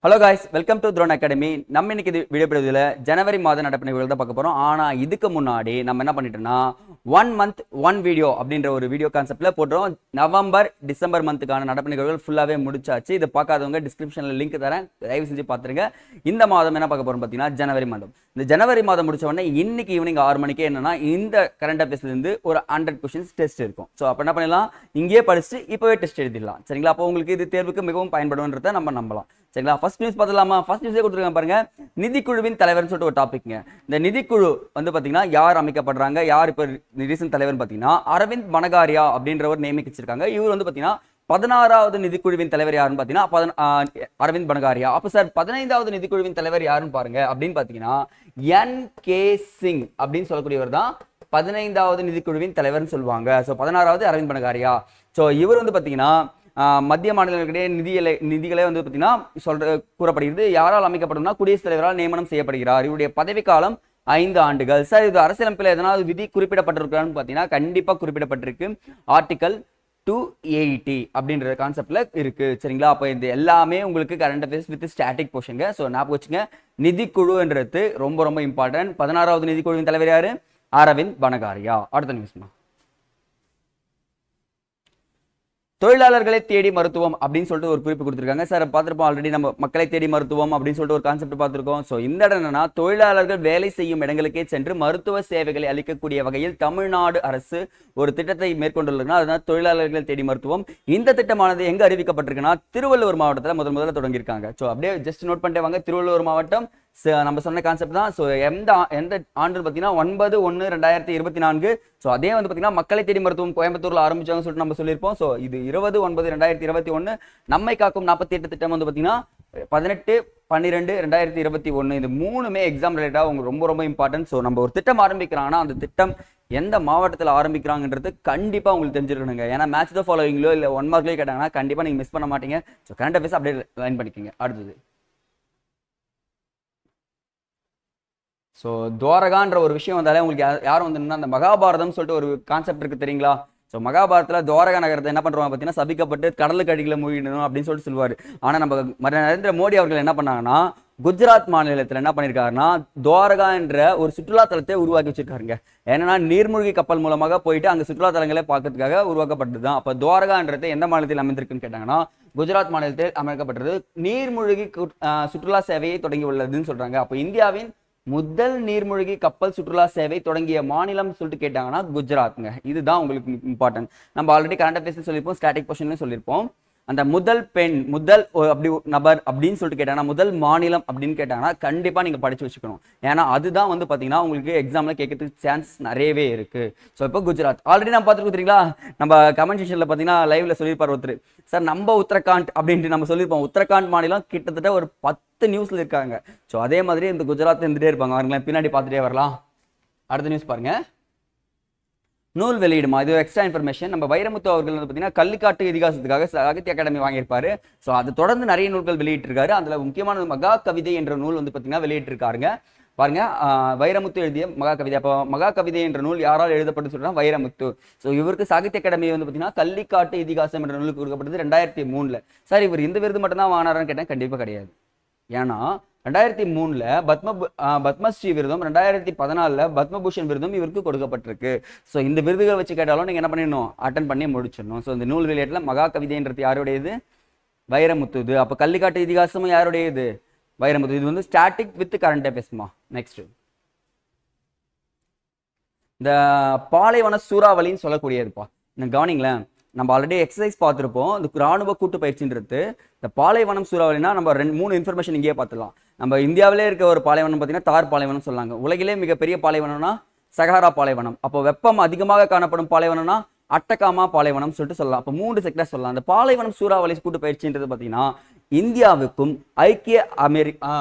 Hello guys, welcome to throne academy. நம்ம இன்னைக்கு video பதிவில் ஜனவரி மாத நடப்பு நிகழ்வுகள் தான் பார்க்க போகிறோம். ஆனால் இதுக்கு முன்னாடி நம்ம என்ன பண்ணிட்டோம்னா 1 month 1 வீடியோ அப்படின்ற ஒரு வீடியோ கான்செப்டில் போட்டுறோம். நவம்பர் டிசம்பர் மந்த்துக்கான நடப்பு நிகழ்வுகள் ஃபுல்லாகவே முடிச்சாச்சு. இதை பார்க்காதவங்க டிஸ்கிரிப்ஷனில் லிங்க் தரேன், தயவு செஞ்சு பார்த்துருங்க. இந்த மாதம் என்ன பார்க்க போகிறோம் பார்த்தீங்கன்னா ஜனவரி மாதம். இந்த ஜனவரி மாதம் முடிச்ச உடனே இன்னைக்கு ஈவினிங் 6 மணிக்கு என்னன்னா இந்த கரண்ட் அஃபேர்ஸ்லேருந்து ஒரு 100 கொஸ்டின்ஸ் டெஸ்ட் இருக்கும். ஸோ அப்போ என்ன பண்ணலாம், இங்கேயே படிச்சுட்டு இப்போவே டெஸ்ட் எழுதிடலாம். சரிங்களா? அப்போ உங்களுக்கு இது தேர்வுக்கு மிகவும் பயன்படும்ன்றதை நம்ம நம்பலாம். சரிங்களா? ஃபர்ஸ்ட் நியூஸ் பார்த்துலாமா? ஃபர்ஸ்ட் நியூஸே கொடுத்துருக்காங்க பாருங்க. நிதிக்குழுவின் தலைவர்னு சொல்லிட்டு ஒரு டாபிக்ங்க. இந்த நிதிக்குழு வந்து பார்த்தீங்கன்னா யார் அமைக்கப்படுறாங்க, யார் இப்போ ரீசன்ட் தலைவர்னு பார்த்தீங்கன்னா அரவிந்த் பனகாரியா அப்படின்றவர் நியமிச்சிருக்காங்க. இவர் வந்து பார்த்தீங்கன்னா 16வது நிதிக்குழுவின் தலைவர் யாருன்னு பார்த்தீங்கன்னா அரவிந்த் பனகாரியா. அப்போ சார் 15வது நிதிக்குழுவின் தலைவர் யாருன்னு பாருங்க அப்படின்னு பார்த்தீங்கன்னா என்.கே. சிங் அப்படின்னு சொல்லக்கூடியவர் தான் 15வது நிதிக்குழுவின் தலைவர்னு சொல்லுவாங்க. ஸோ 16வது அரவிந்த் பனகாரியா. ஸோ இவர் வந்து பார்த்தீங்கன்னா மத்திய மாநிலங்களுக்கிடையே நிதிகளை வந்து பார்த்தீங்கன்னா கூறப்படுகிறது. யாரால் அமைக்கப்படும்னா குடியரசுத் தலைவரால் நியமனம் செய்யப்படுகிறார். இவருடைய பதவிக்காலம் 5 ஆண்டுகள். சார் இது அரசியலமைப்பில் எதனால் விதி குறிப்பிடப்பட்டிருக்கான்னு பார்த்தீங்கன்னா கண்டிப்பாக குறிப்பிடப்பட்டிருக்கு. ஆர்டிகல் 280 அப்படின்ற கான்செப்ட்ல இருக்கு. சரிங்களா? அப்போ இது எல்லாமே உங்களுக்கு கரண்ட் அஃபேர்ஸ் வித் ஸ்டாட்டிக் போர்ஷனுங்க. ஸோ ஞாபகம் வச்சுங்க, நிதிக்குழுன்றது ரொம்ப ரொம்ப இம்பார்ட்டன்ட். 16வது நிதிக்குழுவின் தலைவர் யாரு? அரவிந்த் பனகாரியா. அடுத்த நியூஸ்மா, தொழிலாளர்களை தேடி மருத்துவம் அப்படின்னு சொல்லிட்டு ஒரு குறிப்பு கொடுத்துருக்காங்க. சார் பார்த்துருப்போம் ஆல்ரெடி, நம்ம மக்களை தேடி மருத்துவம் அப்படின்னு சொல்லிட்டு ஒரு கான்செப்ட் பார்த்துருக்கோம். ஸோ இந்த இடம் என்னன்னா தொழிலாளர்கள் வேலை செய்யும் இடங்களுக்கே சென்று மருத்துவ சேவைகளை அளிக்கக்கூடிய வகையில் தமிழ்நாடு அரசு ஒரு திட்டத்தை மேற்கொண்டுள்ளதுன்னா அதுதான் தொழிலாளர்களை தேடி மருத்துவம். இந்த திட்டமானது எங்க அறிவிக்கப்பட்டிருக்குன்னா திருவள்ளூர் மாவட்டத்தில் முதல்ல தொடங்கியிருக்காங்க. ஸோ அப்படியே ஜஸ்ட் நோட் பண்ணிட்டு வாங்க, திருவள்ளூர் மாவட்டம். நம்ம சொன்ன கான்செப்ட் தான். ஸோ எந்த ஆண்டு பார்த்தீங்கன்னா 9/1/2024. ஸோ அதே வந்து பார்த்தீங்கன்னா மக்களை தேடி மருத்துவம் கோயம்புத்தூர்ல ஆரம்பிச்சாங்கன்னு சொல்லிட்டு நம்ம சொல்லியிருப்போம். ஸோ இது 20/9/2021. நம்மை காக்கும் 48 திட்டம் வந்து பார்த்தீங்கன்னா 18/12/2021. இது மூணுமே எக்ஸாம் ரிலேட்டா உங்களுக்கு ரொம்ப ரொம்ப இம்பார்ட்டன்ட். ஸோ நம்ம ஒரு திட்டம் ஆரம்பிக்கிறாங்கன்னா அந்த திட்டம் எந்த மாவட்டத்தில் ஆரம்பிக்கிறாங்கன்றது கண்டிப்பாக உங்களுக்கு தெரிஞ்சிருக்கணுங்க. ஏன்னா மேட்ச் த ஃபாலோவிங்லோ இல்லை 1 மார்க்லயோ கேட்டாங்கன்னா கண்டிப்பாக நீங்கள் மிஸ் பண்ண மாட்டீங்க. ஸோ கரண்ட் அஃபேர்ஸ் அப்படியே லைன் பண்ணிக்கோங்க. அடுத்தது, ஸோ துவாரகான்ற ஒரு விஷயம் வந்தாலே உங்களுக்கு யாரும் வந்து அந்த மகாபாரதம் சொல்லிட்டு ஒரு கான்செப்ட் இருக்கு தெரியுங்களா? ஸோ மகாபாரதத்தில் துவாரகா நகரத்தை என்ன பண்ணுவாங்க பார்த்தீங்கன்னா சபிக்கப்பட்டு கடலுக்கு அடியில் மூழ்கிடணும் அப்படின்னு சொல்லிட்டு சொல்லுவார். ஆனால் நம்ம நரேந்திர மோடி அவர்கள் என்ன பண்ணாங்கன்னா குஜராத் மாநிலத்தில் என்ன பண்ணியிருக்காருன்னா துவாரகா என்ற ஒரு சுற்றுலா தலத்தை உருவாக்கி வச்சிருக்காருங்க. ஏன்னா நீர்மூழ்கி கப்பல் மூலமாக போயிட்டு அங்கே சுற்றுலா தலங்களை பார்க்கறதுக்காக உருவாக்கப்பட்டது தான். அப்போ துவாரகான்றது எந்த மாநிலத்தில் அமைந்திருக்குன்னு கேட்டாங்கன்னா குஜராத் மாநிலத்தில் அமைக்கப்பட்டது. நீர்மூழ்கி சுற்றுலா சேவையை தொடங்கி உள்ளதுன்னு சொல்றாங்க. அப்போ இந்தியாவின் முதல் நீர்மூழ்கி கப்பல் சுற்றுலா சேவை தொடங்கிய மாநிலம் சொல்லிட்டு கேட்டாங்கன்னா குஜராத்ங்க. இதுதான் உங்களுக்கு இம்பார்ட்டன்ட். நம்ம ஆல்ரெடி கரண்ட் அஃபேர்ஸ் சொல்லியிருப்போம், ஸ்டாட்டிக் கொஸ்டின்லையும் சொல்லியிருப்போம். அந்த முதல் பெண், முதல் அப்படி நபர் அப்படின்னு சொல்லிட்டு கேட்டாங்கன்னா முதல் மாநிலம் அப்படின்னு கேட்டாங்கன்னா கண்டிப்பா நீங்க படிச்சு வச்சுக்கணும். ஏன்னா அதுதான் வந்து பாத்தீங்கன்னா உங்களுக்கு எக்ஸாம்ல கேட்கறதுக்கு சான்ஸ் நிறையவே இருக்கு. ஸோ இப்போ குஜராத் ஆல்ரெடி நான் பார்த்துட்டு தெரியுங்களா, நம்ம கமெண்ட் செக்ஷன்ல பாத்தீங்கன்னா லைவ்ல சொல்லியிருப்பார் ஒருத்தர், சார் நம்ம உத்தரகாண்ட் அப்படின்ட்டு நம்ம சொல்லியிருப்போம். உத்தரகாண்ட் மாநிலம் கிட்டத்தட்ட ஒரு 10 நியூஸ்ல இருக்காங்க. ஸோ அதே மாதிரி இந்த குஜராத் இருந்துட்டே இருப்பாங்க. அவங்கள பின்னாடி பார்த்துட்டே வரலாம். அடுத்த நியூஸ் பாருங்க, நூல் வெளியிடுமா. இது எக்ஸ்ட்ரா இன்ஃபர்மேஷன். நம்ம வைரமுத்து அவர்கள் வந்து பார்த்தீங்கன்னா கள்ளிக்காட்டு இதிகாசத்துக்காக சாகித்ய அகாடமி வாங்கியிருப்பாரு. ஸோ அது தொடர்ந்து நிறைய நூல்கள் வெளியிட்டிருக்காரு. அதில் முக்கியமான மகா கவிதை என்ற நூல் வந்து பார்த்தீங்கன்னா வெளியிட்டிருக்காருங்க. பாருங்க, வைரமுத்து எழுதிய மகா கவிதை. அப்போ மகா கவிதை என்ற நூல் யாரால் எழுதப்பட்டு சொல்றாங்க? வைரமுத்து. ஸோ இவருக்கு சாகித்ய அகாடமி வந்து பார்த்தீங்கன்னா கள்ளிக்காட்டு இதிகாசம் என்ற நூலுக்கு கொடுக்கப்பட்டது 2003. சார் இவர் இந்த விருது மட்டும் தான் வாங்கினாரான்னு கேட்டேன், கண்டிப்பாக கிடையாது. ஏன்னா 2003 பத்மஸ்ரீ விருதும் 2014 பத்மபூஷன் விருதும் இவருக்கு கொடுக்கப்பட்டிருக்கு. ஸோ இந்த விருதுகளை வச்சு கேட்டாலும் நீங்க என்ன பண்ணிடணும், அட்டன் பண்ணி முடிச்சிடணும். ஸோ இந்த நூல் வெளியீட்டுல மகா கவிதைன்றது யாருடையது? வைரமுத்து. அப்போ கள்ளிக்காட்டு இதிகாசமும் யாருடையது? வைரமுத்து. இது வந்து ஸ்டாட்டிக் வித் கரண்ட் அஃபேர்ஸ்மா. நெக்ஸ்ட், இந்த பாலைவன சூறாவளின்னு சொல்லக்கூடியதுப்பா. கவனிங்களேன், நம்ம ஆல்ரெடி எக்ஸசைஸ் பார்த்துருப்போம். இந்த ராணுவ கூட்டு பயிற்சின்றது இந்த பாலைவனம் சூறாவளினா நம்ம 3 இன்ஃபர்மேஷன் இங்கேயே பார்த்துக்கலாம். நம்ம இந்தியாவிலே இருக்க ஒரு பாலைவனம் பார்த்தீங்கன்னா தார் பாலைவனம் சொல்லாங்க. உலகிலே மிகப்பெரிய பாலைவனம்னா சஹாரா பாலைவனம். அப்போ வெப்பம் அதிகமாக காணப்படும் பாலைவனம்னா அட்டகாமா பாலைவனம் சொல்லிட்டு சொல்லலாம். அப்போ 3 செக்டர் சொல்லலாம். அந்த பாலைவனம் சூறாவளி கூட்டு பயிற்சின்றது பார்த்தீங்கன்னா இந்தியாவுக்கும் ஐக்கிய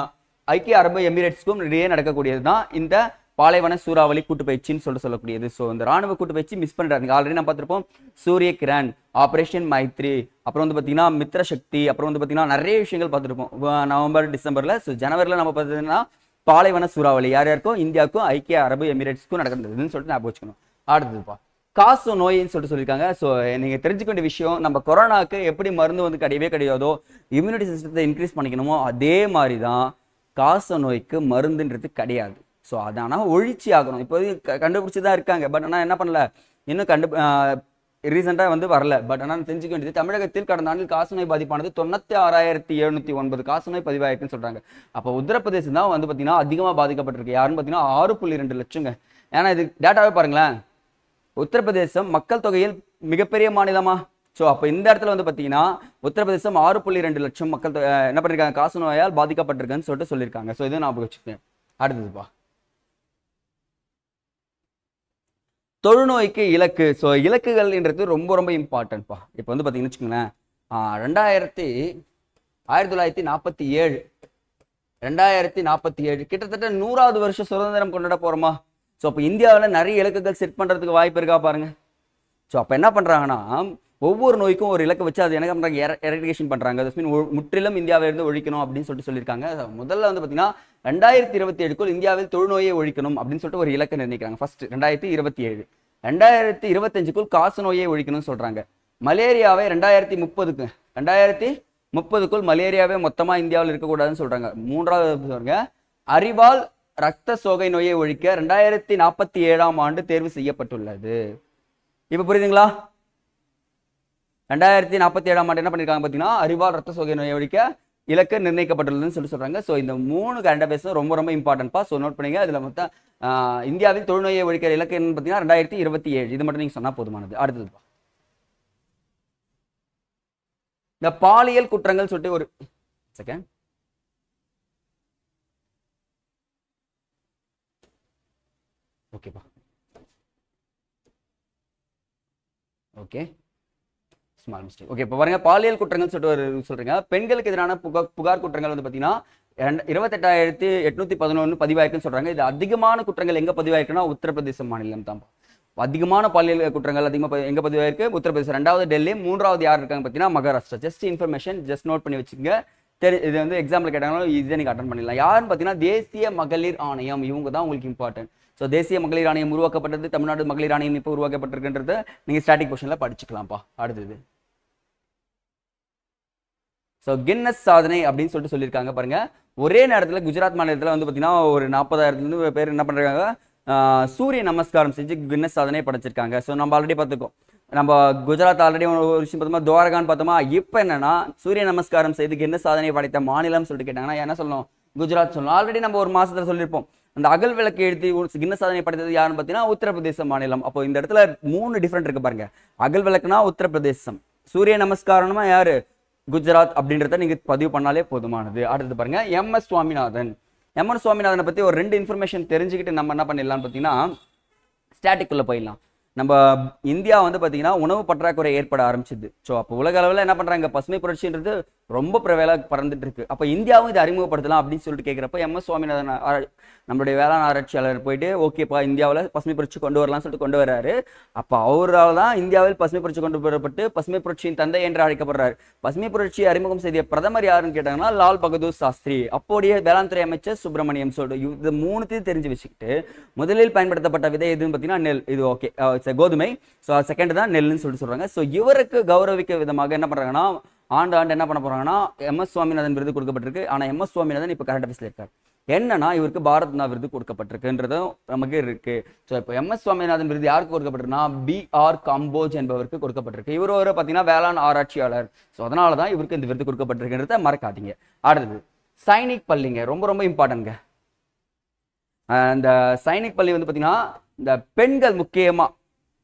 அரபு எமிரேட்ஸ்க்கும் இடையே நடக்கக்கூடியது தான் இந்த பாலைவன சூறாவளி கூட்டு பயிற்சின்னு சொல்லக்கூடியது. ஸோ இந்த ராணுவ கூட்டு பயிற்சி மிஸ் பண்றாங்க. ஆல்ரெடி நான் பார்த்துருப்போம் சூரிய கிரண், ஆபரேஷன் மைத்ரி, அப்புறம் வந்து பார்த்தீங்கன்னா மித்ர சக்தி, அப்புறம் வந்து பார்த்தீங்கன்னா நிறைய விஷயங்கள் பார்த்துருப்போம் நவம்பர் டிசம்பர்ல. ஸோ ஜனவரியில் நம்ம பார்த்தீங்கன்னா பாலைவன சூறாவளி யார் யாருக்கும் இந்தியாவுக்கும் ஐக்கிய அரபு எமிரேட்ஸ்க்கும் நடக்கிறதுன்னு சொல்லிட்டு ஞாபகம் வச்சுக்கணும். அடுத்ததுப்பா, காச நோயின்னு சொல்லியிருக்காங்க. ஸோ நீங்க தெரிஞ்சுக்க வேண்டிய விஷயம், நம்ம கொரோனாக்கு எப்படி மருந்து வந்து கிடையவே கிடையாதோ, இம்யூனிட்டி சிஸ்டத்தை இன்க்ரீஸ் பண்ணிக்கணுமோ, அதே மாதிரி தான் காச நோய்க்கு மருந்துன்றது கிடையாது. ஸோ அது ஆனால் ஒழிச்சி ஆகணும். இப்போதைக்கு கண்டுபிடிச்சி தான் இருக்காங்க. பட் ஆனால் என்ன பண்ணல, இன்னும் ரீசெண்டாக வந்து வரல. பட் ஆனால் தெரிஞ்சுக்க வேண்டியது, தமிழகத்தில் கடந்த ஆண்டில் காசநோய் பாதிப்பானது 96,709 காசநோய் பதிவாயிருக்குன்னு சொல்றாங்க. அப்போ உத்தரப்பிரதேசம் தான் வந்து பார்த்தீங்கன்னா அதிகமாக பாதிக்கப்பட்டிருக்கு. யாருன்னு பார்த்தீங்கன்னா 6.2 லட்சங்க. ஏன்னா இது டேட்டாவே பாருங்களேன், உத்தரப்பிரதேசம் மக்கள் தொகையில் மிகப்பெரிய மாநிலமா. ஸோ அப்போ இந்த இடத்துல வந்து பார்த்தீங்கன்னா உத்தரப்பிரதேசம் 6.2 லட்சம் மக்கள் என்ன பண்ணிருக்காங்க, காசநோயால் பாதிக்கப்பட்டிருக்குன்னு சொல்லியிருக்காங்க. ஸோ இதை ஞாபகம் வச்சுக்கேன். அடுத்ததுப்பா, தொழுநோய்க்கு இலக்கு. ஸோ இலக்குகள்ன்றது ரொம்ப ரொம்ப இம்பார்ட்டன்ட்பா. இப்போ வந்து பார்த்தீங்கன்னு வச்சுக்கோங்களேன், 1947 கிட்டத்தட்ட 100வது வருஷம் சுதந்திரம் கொண்டாட போறோமா. ஸோ அப்போ இந்தியாவில் நிறைய இலக்குகள் செட் பண்ணுறதுக்கு வாய்ப்பு இருக்கா பாருங்க. ஸோ அப்போ என்ன பண்ணுறாங்கன்னா, ஒவ்வொரு நோய்க்கும் ஒரு இலக்கை வச்சு அது என்ன பண்ணுறாங்க, எரடிகேஷன் பண்ணுறாங்க. முற்றிலும் இந்தியாவிலிருந்து ஒழிக்கணும் அப்படின்னு சொல்லியிருக்காங்க. முதல்ல வந்து பார்த்தீங்கன்னா 2027க்குள் இந்தியாவில் தொழுநோயை ஒழிக்கணும் அப்படின்னு சொல்லிட்டு ஒரு இலக்கை நிர்ணயிக்கிறாங்க. ஃபர்ஸ்ட் 2027. 2025க்குள் காச நோயை ஒழிக்கணும்னு சொல்றாங்க. மலேரியாவை 2030க்குள் மலேரியாவே மொத்தமா இந்தியாவில் இருக்கக்கூடாதுன்னு சொல்றாங்க. மூன்றாவது சொல்றாங்க, அறிவால் ரத்த சோகை நோயை ஒழிக்க 2047ஆம் ஆண்டு தேர்வு செய்யப்பட்டுள்ளது. இப்ப புரியுதுங்களா? 2047ஆம் ஆண்டு என்ன பண்ணிருக்காங்க பாத்தீங்கன்னா, அறிவால் ரத்த சோகை நோயை ஒழிக்க இலக்கு நிர்ணயிக்கப்பட்டுள்ளதுன்னு சொல்றாங்க. ஸோ இந்த 3 கரண்ட் அஃபேர்ஸ் ரொம்ப ரொம்ப இம்பார்ட்டன்ட்பா. ஸோ நோட் பண்ணுங்க. இதுல மொத்தம் இந்தியாவில் தொழுநோயை ஒழிக்கிற இலக்கு என்னன்னு பார்த்தீங்கன்னா 2027. இது மட்டும் நீங்க சொன்னா போதுமானது. அடுத்தது இந்த பாலியல் குற்றங்கள் சொல்லிட்டு ஒரு செகண்ட். ஓகேப்பா, ஓகே, ஸ்மால் மிஸ்டேக். ஓகே, இப்போ பாருங்க, பாலியல் குற்றங்கள் சொல்லிட்டு சொல்றீங்க. பெண்களுக்கு எதிரான புகார் குற்றங்கள் வந்து பார்த்தீங்கன்னா 28,811 பதிவாயிருக்குன்னு சொல்றாங்க. இது அதிகமான குற்றங்கள் எங்க பதிவாயிருக்குன்னா உத்தரப்பிரதேச மாநிலம் தான். அதிகமான பாலியல் குற்றங்கள் அதிகமாக எங்க பதிவாயிருக்கு, உத்தரப்பிரதேசம். 2வது டெல்லி, 3வது யார் இருக்காங்க பார்த்தீங்கன்னா Maharashtra. Just information, just note பண்ணி வச்சுக்கோங்க. இது வந்து எக்ஸாம்பிள் கேட்டாங்கன்னா ஈஸியாக நீங்கள் அட்டன் பண்ணிடலாம். யாருன்னு பார்த்தீங்கன்னா தேசிய மகளிர் ஆணையம். இவங்க தான் உங்களுக்கு இம்பார்ட்டன்ட். ஸோ தேசிய மகளிர் ஆணையம் உருவாக்கப்பட்டது, தமிழ்நாடு மகளிர் ஆணையம் இப்போ உருவாக்கப்பட்டிருக்குன்றது நீங்கள் ஸ்டாட்டிக் பொசிஷனில் படிச்சுக்கலாம்ப்பா. அடுத்தது ஸோ கின்னஸ் சாதனை அப்படின்னு சொல்லியிருக்காங்க பாருங்க. ஒரே நேரத்தில் குஜராத் மாநிலத்தில் வந்து பார்த்தீங்கன்னா ஒரு 40,000 பேர் என்ன பண்ணுறாங்க, சூரிய நமஸ்காரம் செஞ்சு கின்னஸ் சாதனை படைச்சிருக்காங்க. ஸோ நம்ம ஆல்ரெடி பார்த்துக்கோம், நம்ம குஜராத் ஆல்ரெடி ஒரு விஷயம் பார்த்தோமா, துவாரகான்னு பார்த்தோமா. இப்போ என்னன்னா சூரிய நமஸ்காரம் செய்து கின்னஸ் சாதனை படைத்த மாநிலம் சொல்லிட்டு கேட்டாங்கன்னா என்ன சொல்லணும், குஜராத் சொல்லணும். ஆல்ரெடி நம்ம ஒரு மாசத்துல சொல்லியிருப்போம், அந்த அகல் விளக்கு எழுதி கின்னஸ் சாதனை படைத்தது யாருன்னு பார்த்தீங்கன்னா உத்தரப்பிரதேச மாநிலம். அப்போ இந்த இடத்துல 3 டிஃபரெண்ட் இருக்கு பாருங்க. அகல் விளக்குனா உத்தரப்பிரதேசம், சூரிய நமஸ்காரமா யாரு, குஜராத் அப்படின்றத நீங்க பதிவு பண்ணாலே போதுமானது. அடுத்து பாருங்க, MS சுவாமிநாதன். MS சுவாமிநாதனை பத்தி ஒரு 2 இன்ஃபர்மேஷன் தெரிஞ்சுக்கிட்டு நம்ம என்ன பண்ணிடலாம்னு பார்த்தீங்கன்னா ஸ்டாட்டிக் உள்ள போயிடலாம். நம்ம இந்தியா வந்து பார்த்தீங்கன்னா உணவு பற்றாக்குறை ஏற்பட ஆரம்பிச்சிது. ஸோ அப்போ உலக அளவில் என்ன பண்ணுறாங்க, பசுமை புரட்சின்றது ரொம்ப பிரவேலாக பறந்துட்டு இருக்கு. அப்போ இந்தியாவும் இதை அறிமுகப்படுத்தலாம் அப்படின்னு சொல்லிட்டு கேட்குறப்ப MS சுவாமிநாதன் நம்மளுடைய வேளாண் ஆராய்ச்சியாளர் போயிட்டு ஓகேப்பா இந்தியாவில் பசுமை புரட்சி கொண்டு வரலாம்னு சொல்லிட்டு கொண்டு வர்றாரு. அப்போ அவரால் தான் இந்தியாவில் பசுமை புரட்சி கொண்டு வரப்பட்டு பசுமை புரட்சியின் தந்தை என்று அழைக்கப்படுறாரு. பசுமை புரட்சியை அறிமுகம் செய்த பிரதமர் யாருன்னு கேட்டாங்கன்னா லால் பகதூர் சாஸ்திரி. அப்போடைய வேளாண் துறை அமைச்சர் சுப்பிரமணியம். சொல்லிட்டு இது 3த்தையும் தெரிஞ்சு வச்சுக்கிட்டு முதலில் பயன்படுத்தப்பட்ட விதை எதுன்னு பார்த்தீங்கன்னா நெல். இது ஓகே, கோதுமை. ஸோ செகண்ட் தான் நெல்லுன்னு சொல்றாங்க. ஸோ இவருக்கு கௌரவிக்க விதமாக என்ன பண்றாங்கன்னா ஆண்டு என்ன பண்ண போறாங்கன்னா MS சுவாமிநாதன் விருது கொடுக்கப்பட்டிருக்கு. ஆனால் MS சுவாமிநாதன் இப்போ கரண்ட் அஃபேர்ஸ்ல இருக்காரு. என்னன்னா இவருக்கு பாரத் ரத்னா விருது கொடுக்கப்பட்டிருக்குன்றதும் நமக்கு இருக்கு. ஸோ இப்போ MS சுவாமிநாதன் விருது யாருக்கு கொடுக்கப்பட்டிருக்குன்னா BR காம்போஜ் என்பவருக்கு கொடுக்கப்பட்டிருக்கு. இவர் ஒரு பார்த்தீங்கன்னா வேளாண் ஆராய்ச்சியாளர். ஸோ அதனால தான் இவருக்கு இந்த விருது கொடுக்கப்பட்டிருக்குன்றத மறக்காதீங்க. அடுத்தது சைனிக் பள்ளிங்க, ரொம்ப ரொம்ப இம்பார்ட்டன்ட்ங்க. இந்த சைனிக் பள்ளி வந்து பார்த்தீங்கன்னா இந்த பெண்கள் முக்கியமா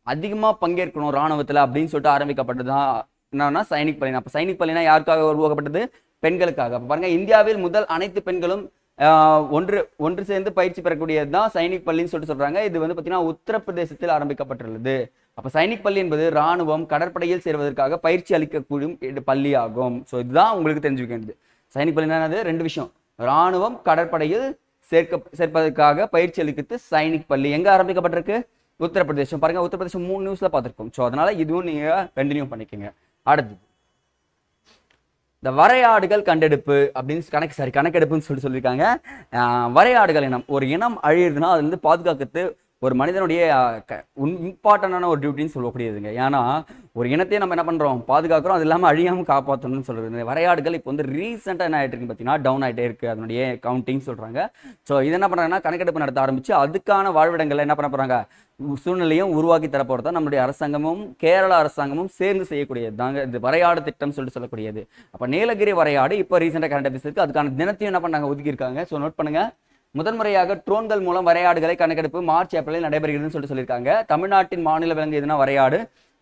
அதிகமாக பங்கேற்கணும் ராணுவத்தில் அப்படின்னு சொல்லிட்டு ஆரம்பிக்கப்பட்டதுதான் என்னன்னா சைனிக் பள்ளி. அப்போ சைனிக் பள்ளினா யாருக்காக உருவாக்கப்பட்டது, பெண்களுக்காக. அப்போ பாருங்க, இந்தியாவில் முதல் அனைத்து பெண்களும் ஒன்று சேர்ந்து பயிற்சி பெறக்கூடியது தான் சைனிக் பள்ளின்னு சொல்றாங்க. இது வந்து பார்த்தீங்கன்னா உத்தரப்பிரதேசத்தில் ஆரம்பிக்கப்பட்டுள்ளது. அப்போ சைனிக் பள்ளி என்பது ராணுவம் கடற்படையில் சேர்வதற்காக பயிற்சி அளிக்கக்கூடிய பள்ளி ஆகும். ஸோ இதுதான் உங்களுக்கு தெரிஞ்சுக்க வேண்டியது. சைனிக் பள்ளி என்னது, 2 விஷயம், ராணுவம் கடற்படையில் சேர்ப்பதற்காக பயிற்சி அளிக்கிறது சைனிக் பள்ளி. எங்க ஆரம்பிக்கப்பட்டிருக்கு, உத்தரப்பிரதேசம். பாருங்க, உத்தரப்பிரதேசம் 3 நியூஸ்ல பார்த்துருக்கோம். ஸோ அதனால இதுவும் நீங்க கண்டினியூ பண்ணிக்கோங்க. அடுத்தது இந்த வரையாடுகள் கண்டெடுப்பு அப்படின்னு கணக்கெடுப்புன்னு சொல்லியிருக்காங்க. வரையாடுகள் இனம், ஒரு இனம் அழியுதுன்னா அதுல இருந்து பாதுகாக்கிறது ஒரு மனிதனுடைய இம்பார்ட்டண்டான ஒரு டியூட்டின்னு சொல்லக்கூடியதுங்க. ஏன்னா ஒரு இனத்தையே நம்ம என்ன பண்ணுறோம், பாதுகாக்கிறோம், அது இல்லாமல் அழியாமல் காப்பாற்றணும்னு சொல்கிறது. இந்த வரையாடுகள் இப்போ வந்து ரீசெண்டாக என்ன ஆகிட்டு இருக்குன்னு பார்த்தீங்கன்னா டவுன் ஆகிட்டே இருக்குது அதனுடைய கவுண்டிங் சொல்கிறாங்க. ஸோ இது என்ன பண்ணுறாங்கன்னா கணக்கெடுப்பு நடத்த ஆரம்பித்து அதுக்கான வாழ்விடங்களை என்ன பண்ண போகிறாங்க, சூழ்நிலையும் உருவாக்கி தரப்போகிறதா நம்மளுடைய அரசாங்கமும் கேரள அரசாங்கமும் சேர்ந்து செய்யக்கூடியது தாங்க இது வரையாடு திட்டம் சொல்லிட்டு சொல்லக்கூடியது. அப்போ நீலகிரி வரையாடு இப்போ ரீசெண்டாக கரண்ட் அஃபேர்ஸ் இருக்குது, அதுக்கான தினத்தையும் என்ன பண்ணாங்க ஒதுக்கியிருக்காங்க. ஸோ நோட் பண்ணுங்கள், முதன்முறையாக ட்ரோன்கள் மூலம் வரையாடுகளை கணக்கெடுப்பு மார்ச் ஏப்ரலில் நடைபெறுகிறதுன்னு சொல்லியிருக்காங்க. தமிழ்நாட்டின் மாநில விலங்கு எதுனா வரையாடு.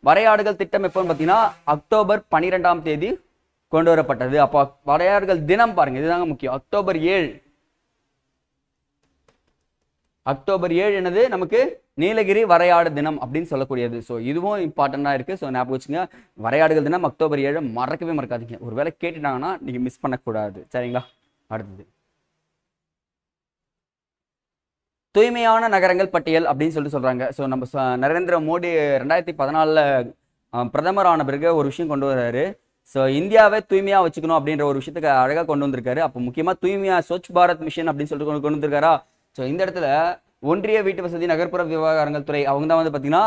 வரையாடுகள் திட்டம் எப்போன்னு பார்த்தீங்கன்னா அக்டோபர் 12ஆம் தேதி கொண்டு வரப்பட்டது. அப்போ வரையாடுகள் தினம் பாருங்க, இதுதாங்க முக்கியம். அக்டோபர் 7 என்னது நமக்கு நீலகிரி வரையாடு தினம் அப்படின்னு சொல்லக்கூடியது. ஸோ இதுவும் இம்பார்ட்டண்டாக இருக்குது. ஸோ ஞாபகம் வச்சுங்க, வரையாடுகள் தினம் அக்டோபர் 7 மறக்கவே மறக்காதீங்க. ஒரு வேளை கேட்டுட்டாங்கன்னா நீங்கள் மிஸ் பண்ணக்கூடாது, சரிங்களா? அடுத்தது தூய்மையான நகரங்கள் பட்டியல் அப்படின்னு சொல்லிட்டு சொல்கிறாங்க. ஸோ நம்ம நரேந்திர மோடி 2014 பிரதமர் ஆன பிறகு ஒரு விஷயம் கொண்டு வர்றாரு. ஸோ இந்தியாவை தூய்மையாக வச்சுக்கணும் அப்படின்ற ஒரு விஷயத்துக்கு அழகாக கொண்டு வந்திருக்காரு. அப்போ முக்கியமாக தூய்மையாக ஸ்வச் பாரத் மிஷன் அப்படின்னு சொல்லிட்டு கொண்டு வந்திருக்காரா. ஸோ இந்த இடத்துல ஒன்றிய வீட்டு வசதி நகர்ப்புற விவகாரங்கள் துறை அவங்க தான் வந்து பார்த்தீங்கன்னா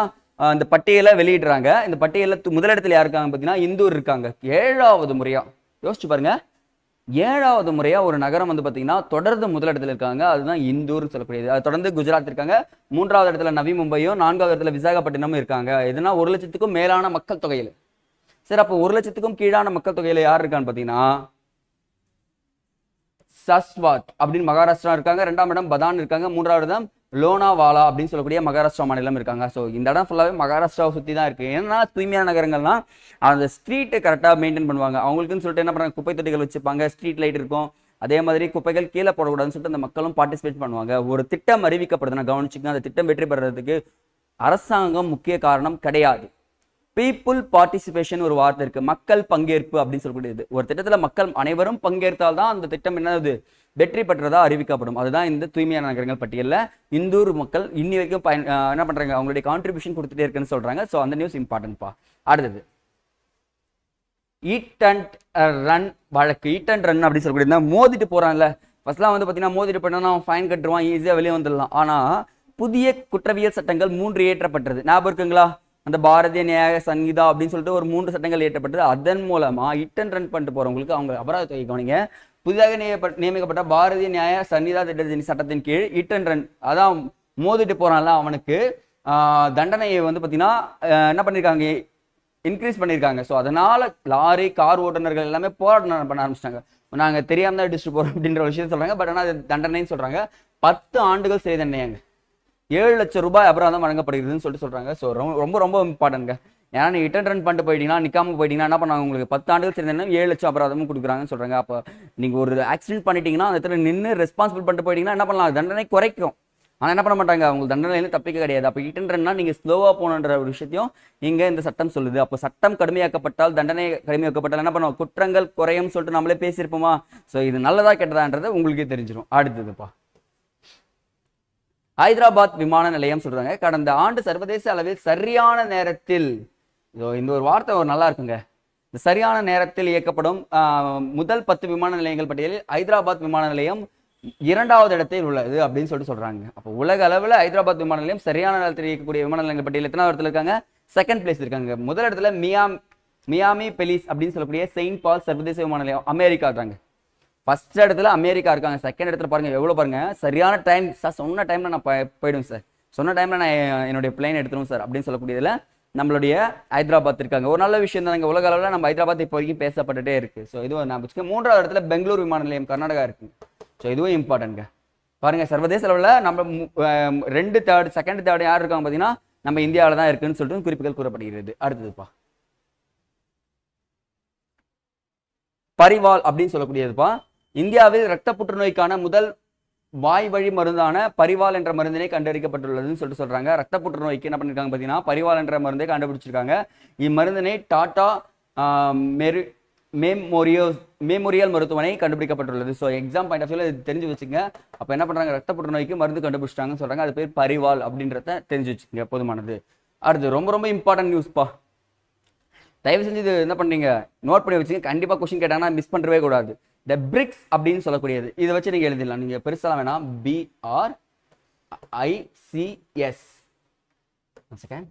இந்த பட்டியலை வெளியிடுறாங்க. இந்த பட்டியலில் முதலிடத்தில் யார் இருக்காங்க பார்த்தீங்கன்னா இந்தூர் இருக்காங்க. 7வது முறையாக யோசிச்சு பாருங்க, 7வது முறையாக ஒரு நகரம் வந்து பார்த்தீங்கன்னா தொடர்ந்து முதலிடத்தில் இருக்காங்க. அதுதான் இந்தூர்னு சொல்லக்கூடியது. அது தொடர்ந்து குஜராத் இருக்காங்க. 3வது இடத்துல நவி மும்பையும் 4வது இடத்துல விசாகப்பட்டினமும் இருக்காங்க. இதுனா 1 லட்சத்துக்கும் மேலான மக்கள் தொகையில். சரி, அப்போ 1 லட்சத்துக்கும் கீழான மக்கள் தொகையில் யார் இருக்கான்னு பார்த்தீங்கன்னா சஸ்வாத் அப்படின்னு மகாராஷ்டிரா இருக்காங்க. 2ஆம் இடம் பதான் இருக்காங்க. 3வது இடம் லோனாவாலா அப்படின்னு சொல்லக்கூடிய மகாராஷ்டிரா மாநிலம் இருக்காங்க. ஸோ இந்த இடம் ஃபுல்லாகவே மகாராஷ்டிராவை சுற்றி தான் இருக்குது. ஏன்னா தூய்மையான நகரங்கள்லாம் அந்த ஸ்ட்ரீட்டை கரெக்டாக மெயின்டைன் பண்ணுவாங்க. அவங்களுக்குன்னு சொல்லிட்டு என்ன பண்ணுறாங்க, குப்பை தொட்டிகள் வச்சுப்பாங்க, ஸ்ட்ரீட் லைட் இருக்கும். அதே மாதிரி குப்பைகள் கீழே போடக்கூடாதுன்னு சொல்லிட்டு அந்த மக்களும் பார்ட்டிசிபேட் பண்ணுவாங்க. ஒரு திட்டம் அறிவிக்கப்படுதுன்னா கவனிச்சுங்க, அந்த திட்டம் வெற்றி பெறுறதுக்கு அரசாங்கம் முக்கிய காரணம் கிடையாது. பீப்புள் பார்ட்டிசிபேஷன் ஒரு வார்த்தை இருக்கு, மக்கள் பங்கேற்பு அப்படின்னு சொல்லக்கூடியது. ஒரு திட்டத்தில் மக்கள் அனைவரும் பங்கேற்றால் தான் அந்த திட்டம் என்னது வெற்றி பெற்றதா அறிவிக்கப்படும். அதுதான் இந்த தூய்மையான நகரங்கள் பட்டியலில் இந்தூர் மக்கள் இன்னி வரைக்கும் என்ன பண்றாங்க, அவங்களுடைய கான்ட்ரிபியூஷன் கொடுத்துட்டே இருக்குன்னு சொல்றாங்க. ஸோ அந்த நியூஸ் இம்பார்ட்டன்ட்பா. அடுத்தது ஈட் அண்ட் ரன் வழக்கு. ஈட் அண்ட் ரன் அப்படின்னு சொல்லக்கூடியது மோதிட்டு போறான்ல. ஃபர்ஸ்ட்லாம் வந்து பார்த்தீங்கன்னா மோதிட்டு போனா ஃபைன் கட்டுருவான், ஈஸியாக வெளியே வந்துடலாம். ஆனால் புதிய குற்றவியல் சட்டங்கள் 3 இயற்றப்பட்டது. ஞாபகம் இருக்குங்களா? அந்த பாரதிய நியாய சங்கீதா அப்படின்னு சொல்லிட்டு ஒரு 3 சட்டங்கள் இயற்றப்பட்டது. அதன் மூலமா இட் அண்ட் ரன் பண்ணிட்டு போறவங்களுக்கு அவங்க அபராத தொகை கவனிங்க. புதிதாக நியமிக்கப்பட்ட பாரதிய நியாய சங்கீதா திட்டத்தின் சட்டத்தின் கீழ் இட் அண்ட் ரன், அதான் மோதிட்டு போறான்ல அவனுக்கு தண்டனையை வந்து பார்த்தீங்கன்னா என்ன பண்ணியிருக்காங்க, இன்க்ரீஸ் பண்ணியிருக்காங்க. ஸோ அதனால லாரி கார் ஓட்டுநர்கள் எல்லாமே போராட்டம் பண்ண ஆரம்பிச்சிட்டாங்க. நாங்கள் தெரியாம தான் அடிச்சுட்டு போறோம் அப்படின்ற ஒரு விஷயத்த சொல்றாங்க. பட் ஆனால் அது தண்டனைன்னு சொல்றாங்க. 10 ஆண்டுகள் சிறை தண்டனையாங்க, 7 லட்சம் ரூபாய் அபராதம் வழங்கப்படுகிறதுன்னு சொல்லிட்டு சொல்றாங்க. ஸோ ரொம்ப ரொம்ப இம்பார்ட்டன்ட்ங்க. ஏன்னா நீ ரிட்டர்ன் ரன் பண்ணிட்டு போயிட்டீங்கன்னா, நிக்காம போயிட்டீங்கன்னா என்ன பண்ணாங்க, உங்களுக்கு 10 ஆண்டுகள் சிறை தண்டனை 7 லட்சம் அபராதமும் கொடுக்குறாங்கன்னு சொல்றாங்க. அப்போ நீங்க ஒரு ஆக்சிடென்ட் பண்ணிட்டீங்கன்னா அந்த இடத்துல நின்று ரெஸ்பான்சிபிள் பண்ணிட்டு போயிட்டீங்கன்னா என்ன பண்ணலாம், தண்டனை குறைக்கும். ஆனால் என்ன பண்ண மாட்டாங்க, அவங்களுக்கு தண்டனையில தப்பிக்க கிடையாது. அப்போ ஹிட் அண்ட் ரன்னா நீங்கள் ஸ்லோவாக போகணுன்ற ஒரு விஷயத்தையும் இங்கே இந்த சட்டம் சொல்லுது. அப்போ சட்டம் கடுமையாக்கப்பட்டால், தண்டனை கடுமையாக்கப்பட்டால் என்ன பண்ணுவோம், குற்றங்கள் குறையும் சொல்லிட்டு நம்மளே பேசியிருப்போமா. ஸோ இது நல்லதா கெட்டதான்றது உங்களுக்கே தெரிஞ்சிடும். அடுத்ததுப்பா ஹைதராபாத் விமான நிலையம் சொல்றாங்க. கடந்த ஆண்டு சர்வதேச அளவில் சரியான நேரத்தில், இந்த ஒரு வார்த்தை ஒரு நல்லா இருக்குங்க, இந்த சரியான நேரத்தில் இயக்கப்படும் முதல் 10 விமான நிலையங்கள் பட்டியலில் ஹைதராபாத் விமான நிலையம் 2வது இடத்தில் உள்ளது அப்படின்னு சொல்லிட்டு சொல்றாங்க. அப்போ உலக அளவில் ஹைதராபாத் விமான நிலையம் சரியான நேரத்தில் இயக்கக்கூடிய விமான நிலையங்கள் பட்டியல் எத்தனாவது இடத்துல இருக்காங்க, 2nd பிளேஸ் இருக்காங்க. முதல் இடத்துல மியாமி பெலிஸ் அப்படின்னு சொல்லக்கூடிய செயின்ட் பால் சர்வதேச விமான நிலையம் அமெரிக்கா இருக்காங்க. 1st இடத்துல அமெரிக்கா இருக்காங்க. 2nd இடத்துல பாருங்க எவ்வளவு பாருங்க, சரியான டைம் சார், சொன்ன டைம்ல நான் போயிடுவேன் சார், சொன்ன டைம்ல நான் என்னுடைய பிளைன் எடுத்துருவோம் சார் அப்படின்னு சொல்லக்கூடியதுல நம்மளுடைய ஹைதராபாத் இருக்காங்க. ஒரு நல்ல விஷயம் தான், உலக அளவில் நம்ம ஹைதராபாத் இப்போ வரைக்கும் பேசப்பட்டுட்டே இருக்கு. ஸோ இதுவும் நான் வச்சுக்கேன். 3வது இடத்துல பெங்களூர் விமான நிலையம் கர்நாடகா இருக்கு. ஸோ இதுவும் இம்பார்ட்டன்ட்ங்க. பாருங்க சர்வதேச அளவில் நம்ம 2 3rd 2nd 3rd யார் இருக்காங்க பார்த்தீங்கன்னா நம்ம இந்தியாவில் தான் இருக்குன்னு சொல்லிட்டு குறிப்புகள் கூறப்படுகிறது. அடுத்ததுப்பா பரிவால் அப்படின்னு சொல்லக்கூடியதுப்பா. இந்தியாவில் இரத்த புற்றுநோய்க்கான முதல் வாய் வழி மருந்தான பரிவால் என்ற மருந்தினை கண்டறிக்கப்பட்டுள்ளதுன்னு சொல்லிட்டு சொல்றாங்க. ரத்த புற்றுநோய்க்கு என்ன பண்ணிருக்காங்க பார்த்தீங்கன்னா பரிவால் என்ற மருந்தை கண்டுபிடிச்சிருக்காங்க. இம்மருந்தினை டாடா மெமோரியல் மருத்துவமனை கண்டுபிடிக்கப்பட்டுள்ளது. ஸோ எக்ஸாம் பாயிண்ட் ஆஃப் வியூல தெரிஞ்சு வச்சுங்க. அப்போ என்ன பண்றாங்க, ரத்த புற்றுநோய்க்கு மருந்து கண்டுபிடிச்சிட்டாங்கன்னு சொல்றாங்க. அது பேர் பரிவால் அப்படின்றத தெரிஞ்சு வச்சுங்க, போதுமானது. அடுத்து ரொம்ப ரொம்ப இம்பார்ட்டன்ட் நியூஸ்ப்பா, தயவு செஞ்சு இது என்ன பண்ணீங்க, நோட் பண்ணி வச்சுங்க. கண்டிப்பா கொஸ்டின் கேட்டாங்கன்னா மிஸ் பண்ணவே கூடாது. இந்த பிரிக்ஸ் அப்படின்னு சொல்லக்கூடியது, இதை வச்சு நீங்க எழுதிடலாம். நீங்க பெருசாலாம் வேணாம், BRICS ICS. One second.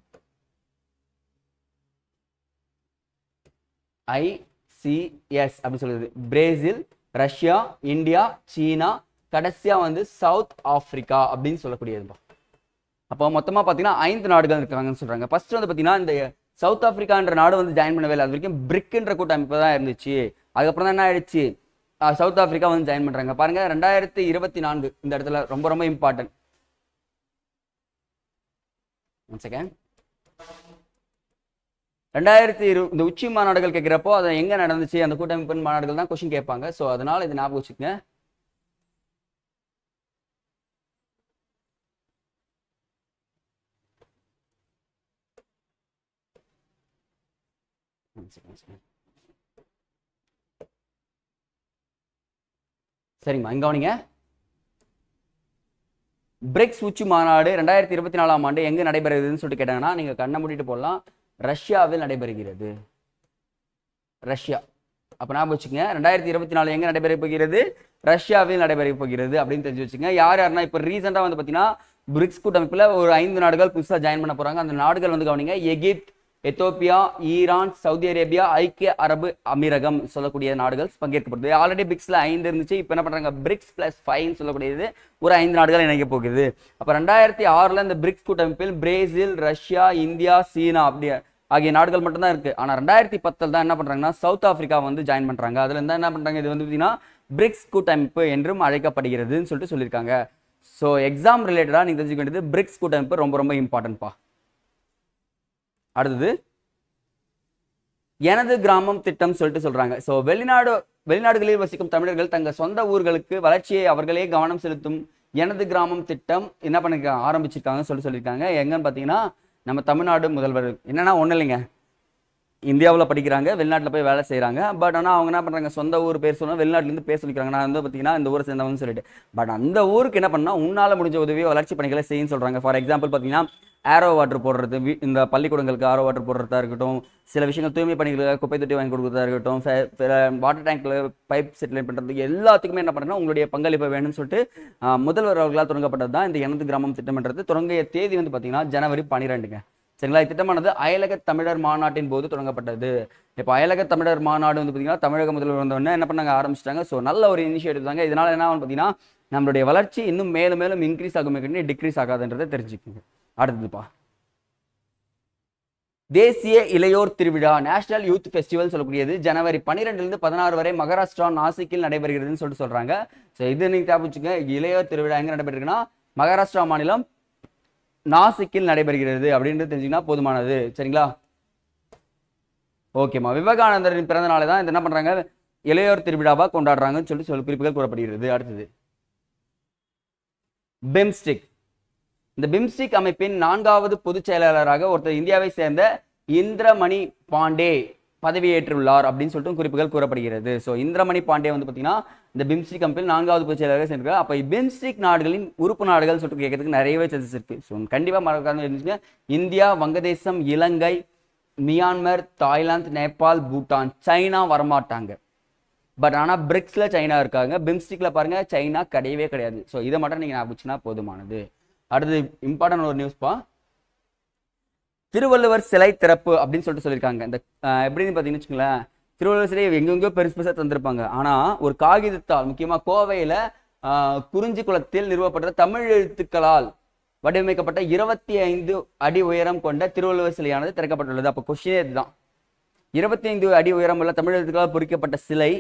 ICS அப்படி சொல்லுது. பிரேசில், ரஷ்யா, இந்தியா, சீனா, கடைசியா வந்து சவுத் ஆப்பிரிக்கா அப்படின்னு சொல்லக்கூடியதுப்பா. அப்போ மொத்தமா பாத்தீங்கன்னா 5 நாடுகள் இருக்காங்கன்னு சொல்றாங்க. ஃபர்ஸ்ட் வந்து பாத்தீங்கன்னா இந்த சவுத் ஆப்பிரிக்கான்ற நாடு வந்து ஜாயின் பண்ணவே இல்லை. அது வரைக்கும் பிரிக்ன்ற கூட்டமைப்பு தான் இருந்துச்சு. அதுக்கப்புறம் தான் என்ன ஆயிடுச்சு, சவுத் ஆப்பிரிக்கா வந்து ஜாயின் பண்றாங்க. பாருங்க 2024 இந்த இடத்துல ரொம்ப ரொம்ப இம்பார்ட்டன்ட். One second. 2020 இந்த உச்சி மாநாடுகள் கேட்கிறப்போ அது எங்க நடந்துச்சு, அந்த கூட்டமைப்பு மாநாடுகள் தான் கொஸ்டின் கேட்பாங்க. ஸோ அதனால இது ஞாபகம் வச்சுக்கோங்க. சரிங்கம்மா, இங்க கவனிங்க. பிரிக்ஸ் உச்சி மாநாடு 2024ஆம் ஆண்டு எங்க நடைபெறுகிறதுன்னு சொல்லிட்டு கேட்டாங்கன்னா நீங்க கண்ணை மூடிட்டு போடலாம். ரஷ்யாவில் நடைபெறுகிறது. ரஷ்யா. அப்ப ஞாபகம் வச்சுக்கோங்க, 2024 எங்க நடைபெற போகிறது, ரஷ்யாவில் நடைபெற போகிறது அப்படின்னு தெரிஞ்சு வச்சுங்க. யார் யாருன்னா இப்ப ரீசெண்டா வந்து பாத்தீங்கன்னா பிரிக்ஸ் கூட்டமைப்புல ஒரு 5 நாடுகள் புதுசா ஜாயின் பண்ண போறாங்க. அந்த நாடுகள் வந்து கவனிங்க, Egypt, Ethiopia, Iran, Saudi Arabia, ஐக்கிய அரபு அமீரகம் சொல்லக்கூடிய நாடுகள் பங்கேற்கப்படுது. ஆல்ரெடி பிரிக்ஸ்ல 5 இருந்துச்சு. இப்போ என்ன பண்றாங்க, பிரிக்ஸ் +5 சொல்லக்கூடியது ஒரு 5 நாடுகள் இணைக்க போகுது. அப்ப 2006ல இந்த பிரிக்ஸ் கூட்டமைப்பில் பிரேசில், ரஷ்யா, இந்தியா, சீனா அப்படி ஆகிய நாடுகள் மட்டும் தான் இருக்கு. ஆனா 2010 தான் என்ன பண்றாங்கன்னா சவுத் ஆப்பிரிக்கா வந்து ஜாயின் பண்றாங்க. அதுல இருந்தா என்ன பண்றாங்க, இது வந்து பாத்தீங்கன்னா பிரிக்ஸ் கூட்டமைப்பு என்றும் அழைக்கப்படுகிறதுன்னு சொல்லிட்டு சொல்லியிருக்காங்க. ஸோ எக்ஸாம் ரிலேட்டடா நீங்க தெரிஞ்சுக்க வேண்டியது பிரிக்ஸ் கூட்டமைப்பு ரொம்ப ரொம்ப இம்பார்ட்டன்ட்பா. அடுத்தது எனது கிராமம் திட்டம் சொல்லிட்டு சொல்றாங்க. ஸோ வெளிநாடுகளில் வசிக்கும் தமிழர்கள் தங்கள் சொந்த ஊர்களுக்கு வளர்ச்சியை அவர்களே கவனம் செலுத்தும் எனது கிராமம் திட்டம் என்ன பண்ணி ஆரம்பிச்சிருக்காங்கன்னு சொல்லியிருக்காங்க. எங்கன்னு பார்த்தீங்கன்னா நம்ம தமிழ்நாடு முதல்வர் என்னன்னா ஒன்றும் இல்லைங்க, இந்தியாவில் படிக்கிறாங்க, வெளிநாட்டில் போய் வேலை செய்கிறாங்க. பட் ஆனால் அவங்க என்ன பண்ணுறாங்க, சொந்த ஊர் பேர் சொன்னால் வெளிநாட்டிலேருந்து பேர் சொல்லிக்கிறாங்க. நான் வந்து பார்த்தீங்கன்னா இந்த ஊரை சேர்ந்தவங்கன்னு சொல்லிட்டு. பட் அந்த ஊருக்கு என்ன பண்ணால் உன்னால் முடிஞ்ச உதவியை வளர்ச்சி பணிகளை செய்யுன்னு சொல்கிறாங்க. ஃபார் எக்ஸாம்பிள் பார்த்தீங்கன்னா ஆரோ வாட்டர் போடுறது, இந்த பள்ளிக்கூடங்களுக்கு ஆரோ வாட்டர் போடுறதா இருக்கட்டும், சில விஷயங்கள் தூய்மை பணிகளுக்கு குப்பை தொட்டி வாங்கி கொடுக்குறதா இருக்கட்டும், வாட்டர் டேங்க்ல பைப் செட்டில் பண்ணுறதுக்கு எல்லாத்துக்குமே என்ன பண்ணுறேன்னா உங்களுடைய பங்களிப்பு வேணும்னு சொல்லிட்டு முதல்வர் அவர்களால் தொடங்கப்பட்டது தான் இந்த எனது கிராமம் திட்டம்ன்றது. தொடங்கிய தேதி வந்து பார்த்தீங்கன்னா ஜனவரி 12ங்க. சரிங்களா. இத்திட்டமானது அயலக தமிழர் மாநாட்டின் போது தொடங்கப்பட்டது. இப்போ அயலக தமிழர் மாநாடு வந்து பார்த்தீங்கன்னா தமிழக முதல்வர் வந்தோடனே என்ன பண்ணாங்க ஆரம்பிச்சிட்டாங்க. ஸோ நல்ல ஒரு இனிஷியேட்டிவ் தாங்க. இதனால என்ன பார்த்தீங்கன்னா நம்மளுடைய வளர்ச்சி இன்னும் மேலும் மேலும் இன்க்ரீஸ் ஆகும், டிக்ரீஸ் ஆகாதுன்றதை தெரிஞ்சுக்கோங்க. அடுத்ததுப்பா, தேசிய இளையோர் திருவிழா நேஷனல் யூத் ஃபெஸ்டிவல் சொல்லக்கூடியது ஜனவரி 12லிருந்து 16 வரை மகாராஷ்டிரா நாசிக்கில் நடைபெறுகிறதுன்னு சொல்றாங்க. ஸோ இது நீங்க ஞாபகம், இளையோர் திருவிழா எங்க நடைபெறுதுன்னா மகாராஷ்டிரா மாநிலம் நாசிக்கில் நடைபெறுகிறது அப்படின்றது தெரிஞ்சுங்கன்னா போதுமானது. சரிங்களா. ஓகேமா. விவேகானந்தரின் பிறந்த நாளை தான் என்ன பண்றாங்க, இளையோர் திருவிழாவா கொண்டாடுறாங்கன்னு சொல்லி குறிப்புகள் கூறப்படுகிறது. அடுத்தது பிம்ஸ்டிக். இந்த பிம்ஸ்டிக் அமைப்பின் 4வது பொதுச் செயலாளராக ஒருத்தர் இந்தியாவை சேர்ந்த இந்திரமணி பாண்டே பதவியேற்றுள்ளார் அப்படின்னு சொல்லிட்டு குறிப்புகள் கூறப்படுகிறது. ஸோ இந்திரமணி பாண்டே வந்து பார்த்தீங்கன்னா இந்த பிம்ஸ்டிக் அமைப்பில் 4வது பொதுச் செயலாளராக சேர்ந்திருக்காரு. அப்போ பிம்ஸ்டிக் நாடுகளின் உறுப்பு நாடுகள் சொல்லிட்டு கேட்கறதுக்கு நிறையவே சான்சஸ் இருக்கு. ஸோ கண்டிப்பாக மறக்காம இருந்துச்சுங்க, இந்தியா, வங்கதேசம், இலங்கை, Myanmar, Thailand, Nepal, Bhutan, China வரமாட்டாங்க. பட் ஆனால் பிரிக்ஸ்ல சைனா இருக்காங்க. பிம்ஸ்டிக்ல பாருங்க சைனா கிடையவே கிடையாது. ஸோ இதை மட்டும் நீங்க ஞாபகம் போதுமானது. அடுத்து இம்பார்ட்டன்ட் ஒரு நியூஸ்பா, திருவள்ளுவர் சிலை திறப்பு அப்படின்னு சொல்லிட்டு சொல்லியிருக்காங்க. இந்த எப்படின்னு பார்த்தீங்கன்னு வச்சுங்களேன், திருவள்ளுவர் சிலை எங்கெங்கோ பெருசு பெருசாக தந்திருப்பாங்க. ஆனால் ஒரு காகிதத்தால், முக்கியமாக கோவையில் குறிஞ்சி குளத்தில் நிறுவப்பட்ட தமிழ் எழுத்துக்களால் வடிவமைக்கப்பட்ட 25 அடி உயரம் கொண்ட திருவள்ளுவர் சிலையானது திறக்கப்பட்டுள்ளது. அப்போ கொஸ்டினே இதுதான், 25 அடி உயரம் உள்ள தமிழ் எழுத்துக்களால் பொறிக்கப்பட்ட சிலை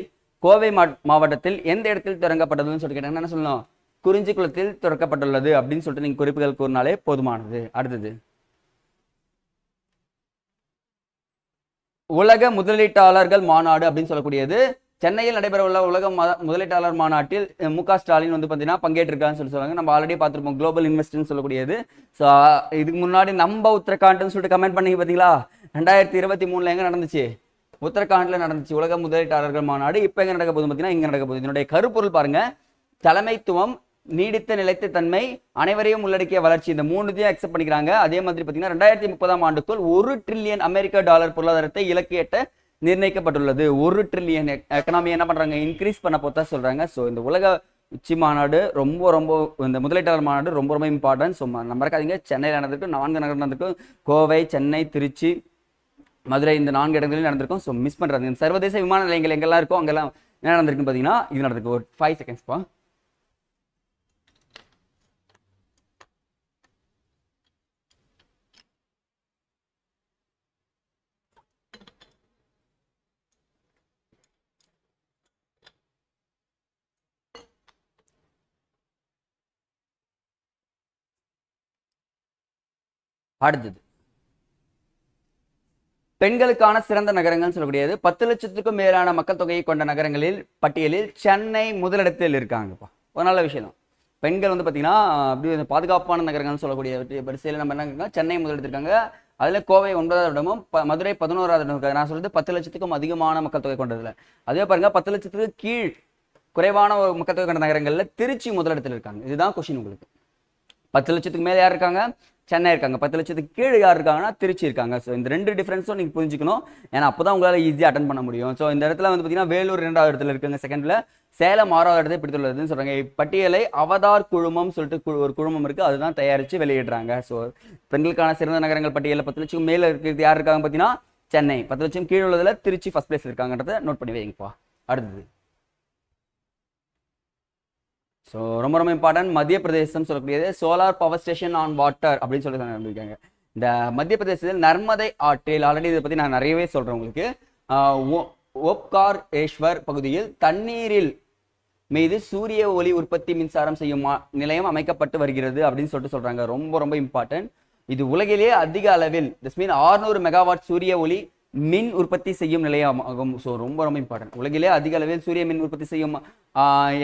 கோவை மாவட்டத்தில் எந்த இடத்தில் திறக்கப்பட்டதுன்னு சொல்லிட்டு கேட்டாங்கன்னா என்ன சொல்லணும், குறிஞ்சி குளத்தில் திறக்கப்பட்டுள்ளது அப்படின்னு சொல்லிட்டு நீங்க குறிப்புகள் கூறினாலே போதுமானது. அடுத்தது உலக முதலீட்டாளர்கள் மாநாடு அப்படின்னு சொல்லக்கூடியது சென்னையில் நடைபெற உள்ள உலக முதலீட்டாளர் மாநாட்டில் மு.க. ஸ்டாலின் வந்து பார்த்தீங்கன்னா பங்கேற்றிருக்கான்னு சொல்லுவாங்க. நம்ம ஆல்ரெடி பார்த்துருப்போம் குளோபல் இன்வெஸ்ட்னு சொல்லக்கூடியது. ஸோ இதுக்கு முன்னாடி நம்ம உத்தரகாண்ட்னு சொல்லிட்டு கமெண்ட் பண்ணீங்க பார்த்தீங்களா, 2023 எங்க நடந்துச்சு, உத்தரகாண்ட்ல நடந்துச்சு உலக முதலீட்டாளர்கள் மாநாடு. இப்போ எங்க நடக்க போகுது பார்த்தீங்கன்னா இங்க நடக்க போகுது. இதனுடைய கருப்பொருள் பாருங்க, தலைமைத்துவம், நீடித்த நிலைத்த தன்மை, அனைவரையும் உள்ளடக்கிய வளர்ச்சி. இந்த 3 அக்செப்ட் பண்ணிக்கிறாங்க. அதே மாதிரி பார்த்தீங்கன்னா 2030ஆம் ஆண்டுக்குள் $1 ட்ரில்லியன் அமெரிக்க டாலர் பொருளாதாரத்தை இலக்கியட்ட நிர்ணயிக்கப்பட்டுள்ளது. $1 ட்ரில்லியன் எக்கனாமி என்ன பண்றாங்க, இன்க்ரீஸ் பண்ண போதா சொல்றாங்க. ஸோ இந்த உலக உச்சி மாநாடு ரொம்ப ரொம்ப இந்த முதலீட்டாளர் மாநாடு ரொம்ப ரொம்ப இம்பார்ட்டன்ட். ஸோ மறக்காதீங்க, சென்னையில் நடந்திருக்கு, 4 நகரம் நடந்திருக்கும், கோவை, சென்னை, திருச்சி, மதுரை, இந்த 4 இடங்களிலும் நடந்திருக்கும். ஸோ மிஸ் பண்ணுறாங்க. இந்த சர்வதேச விமான நிலையங்கள் எங்கெல்லாம் இருக்கோ அங்கெல்லாம் என்ன நடந்திருக்குன்னு பார்த்தீங்கன்னா இது நடந்திருக்கு. ஒரு 5 செகண்ட்ஸ்ப்பா. அடுத்தது பெண்களுக்கான சிறந்த நகரங்கள் சொல்லக்கூடியது 10 லட்சத்துக்கும் மேலான மக்கள் தொகையை கொண்ட நகரங்களில் பட்டியலில் சென்னை முதலிடத்தில் இருக்காங்கப்பா. ஒரு நல்ல விஷயம் தான். பெண்கள் வந்து பார்த்தீங்கன்னா அப்படி பாதுகாப்பான நகரங்கள்னு சொல்லக்கூடிய வரிசையில் நம்ம என்ன சென்னை முதலிடத்திருக்காங்க. அதில் கோவை 9வது இடமும் மதுரை 11வது இடம் இருக்காங்க. நான் சொல்றது 10 லட்சத்துக்கும் அதிகமான மக்கள் தொகை கொண்டதில்லை. அதே பாருங்க 10 லட்சத்துக்கு கீழ் குறைவான ஒரு மக்கள் தொகை கொண்ட நகரங்களில் திருச்சி முதலிடத்தில் இருக்காங்க. இதுதான் கொஸ்டின் உங்களுக்கு. 10 லட்சத்துக்கு மேலே யார் இருக்காங்க? சென்னை இருக்காங்க. 10 லட்சத்துக்கு கீழே யார் இருக்காங்கன்னா திருச்சி இருக்காங்க. ஸோ இந்த 2 டிஃபரன்ஸும் நீங்கள் புரிஞ்சுக்கணும். ஏன்னா அப்போ தான் உங்களால் ஈஸியாக அட்டன் பண்ண முடியும். ஸோ இந்த இடத்துல வந்து பார்த்தீங்கன்னா வேலூர் 2வது இடத்துல இருக்குங்க. செகண்டில் சேலம் 6வது இடத்தை பிடித்துள்ளதுன்னு சொல்கிறாங்க. பட்டியலை அவதார் குழுமம் சொல்லிட்டு ஒரு குழுமம் இருக்குது, அதுதான் தயாரித்து வெளியிடுறாங்க. ஸோ பெண்களுக்கான சிறந்த நகரங்கள் பட்டியலில் 10 லட்சம் மேலே இருக்கிறது யார் இருக்காங்க பார்த்தீங்கன்னா சென்னை. 10 லட்சம் கீழே உள்ளதில் திருச்சி ஃபர்ஸ்ட் பிளேஸ் இருக்காங்கன்றதை நோட் பண்ணி வைங்கப்பா. அடுத்தது ஸோ ரொம்ப ரொம்ப இம்பார்ட்டன்ட், மத்திய பிரதேசம் சொல்லக்கூடியது solar power station on water அப்படின்னு சொல்லி நம்பிருக்காங்க. இந்த மத்திய பிரதேசத்தில் நர்மதை ஆற்றில் ஆல்ரெடி இதை பற்றி நான் நிறையவே சொல்கிறேன் உங்களுக்கு. ஓப்காரேஸ்வர் பகுதியில் தண்ணீரில் மீது சூரிய ஒளி உற்பத்தி மின்சாரம் செய்யும் நிலையம் அமைக்கப்பட்டு வருகிறது அப்படின்னு சொல்றாங்க. ரொம்ப ரொம்ப இம்பார்ட்டன்ட். இது உலகிலேயே அதிக அளவில் 600 மெகாவாட் சூரிய ஒளி மின் உற்பத்தி செய்யும் நிலையம் ஆகும். ஸோ ரொம்ப ரொம்ப இம்பார்ட்டன்ட். உலகிலே அதிக அளவில் சூரிய மின் உற்பத்தி செய்யும்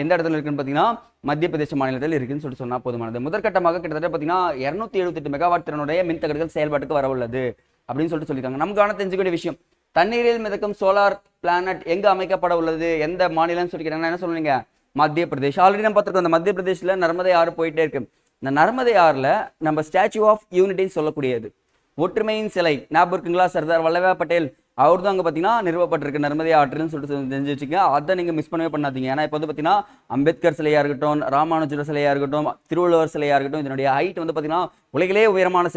எந்த இடத்துல இருக்குன்னு பார்த்தீங்கன்னா மத்திய பிரதேச மாநிலத்தில் இருக்குன்னு சொன்னால் போதுமானது. முதற்கட்டமாக கிட்டத்தட்ட பார்த்தீங்கன்னா 278 மெகாவாட் திறனுடைய மின் தகடுகள் செயல்பாட்டுக்கு வர உள்ளது அப்படின்னு சொல்லியிருக்காங்க. நமக்கான தெரிஞ்சுக்க வேண்டிய விஷயம், தண்ணீரில் மிதக்கும் சோலார் பிளானட் எங்கே அமைக்கப்பட உள்ளது, எந்த மாநிலம்னு சொல்லிக்கிறாங்கன்னா என்ன சொல்லுவீங்க? மத்திய பிரதேஷ். ஆல்ரெடி நம்ம பார்த்துருக்கோம், அந்த மத்திய பிரதேசில் நர்மதை ஆறு போயிட்டே இருக்கு. இந்த நர்மதை ஆறுல நம்ம ஸ்டாச்சு ஆஃப் யூனிட்டின்னு சொல்லக்கூடியது ஒற்றுமையின் சிலை ஞாபகம் இருக்குங்களா? சர்தார் வல்லபாய் பட்டேல் அவர் தான் அங்கே பார்த்தீங்கன்னா நிறுவப்பட்டிருக்கு நர்மதை ஆற்றுன்னு சொல்லிட்டு தெரிஞ்சு வச்சுக்க. அதை நீங்கள் மிஸ் பண்ணவே பண்ணாதீங்க. ஏன்னா இப்போ வந்து பார்த்தீங்கன்னா அம்பேத்கர் சிலையாக இருக்கட்டும், ராமானுஜர் சிலையாக இருக்கட்டும், திருவள்ளுவர் சிலையாக இருக்கட்டும், இதனுடைய ஹைட் வந்து பார்த்தீங்கன்னா உலகிலே உயரமான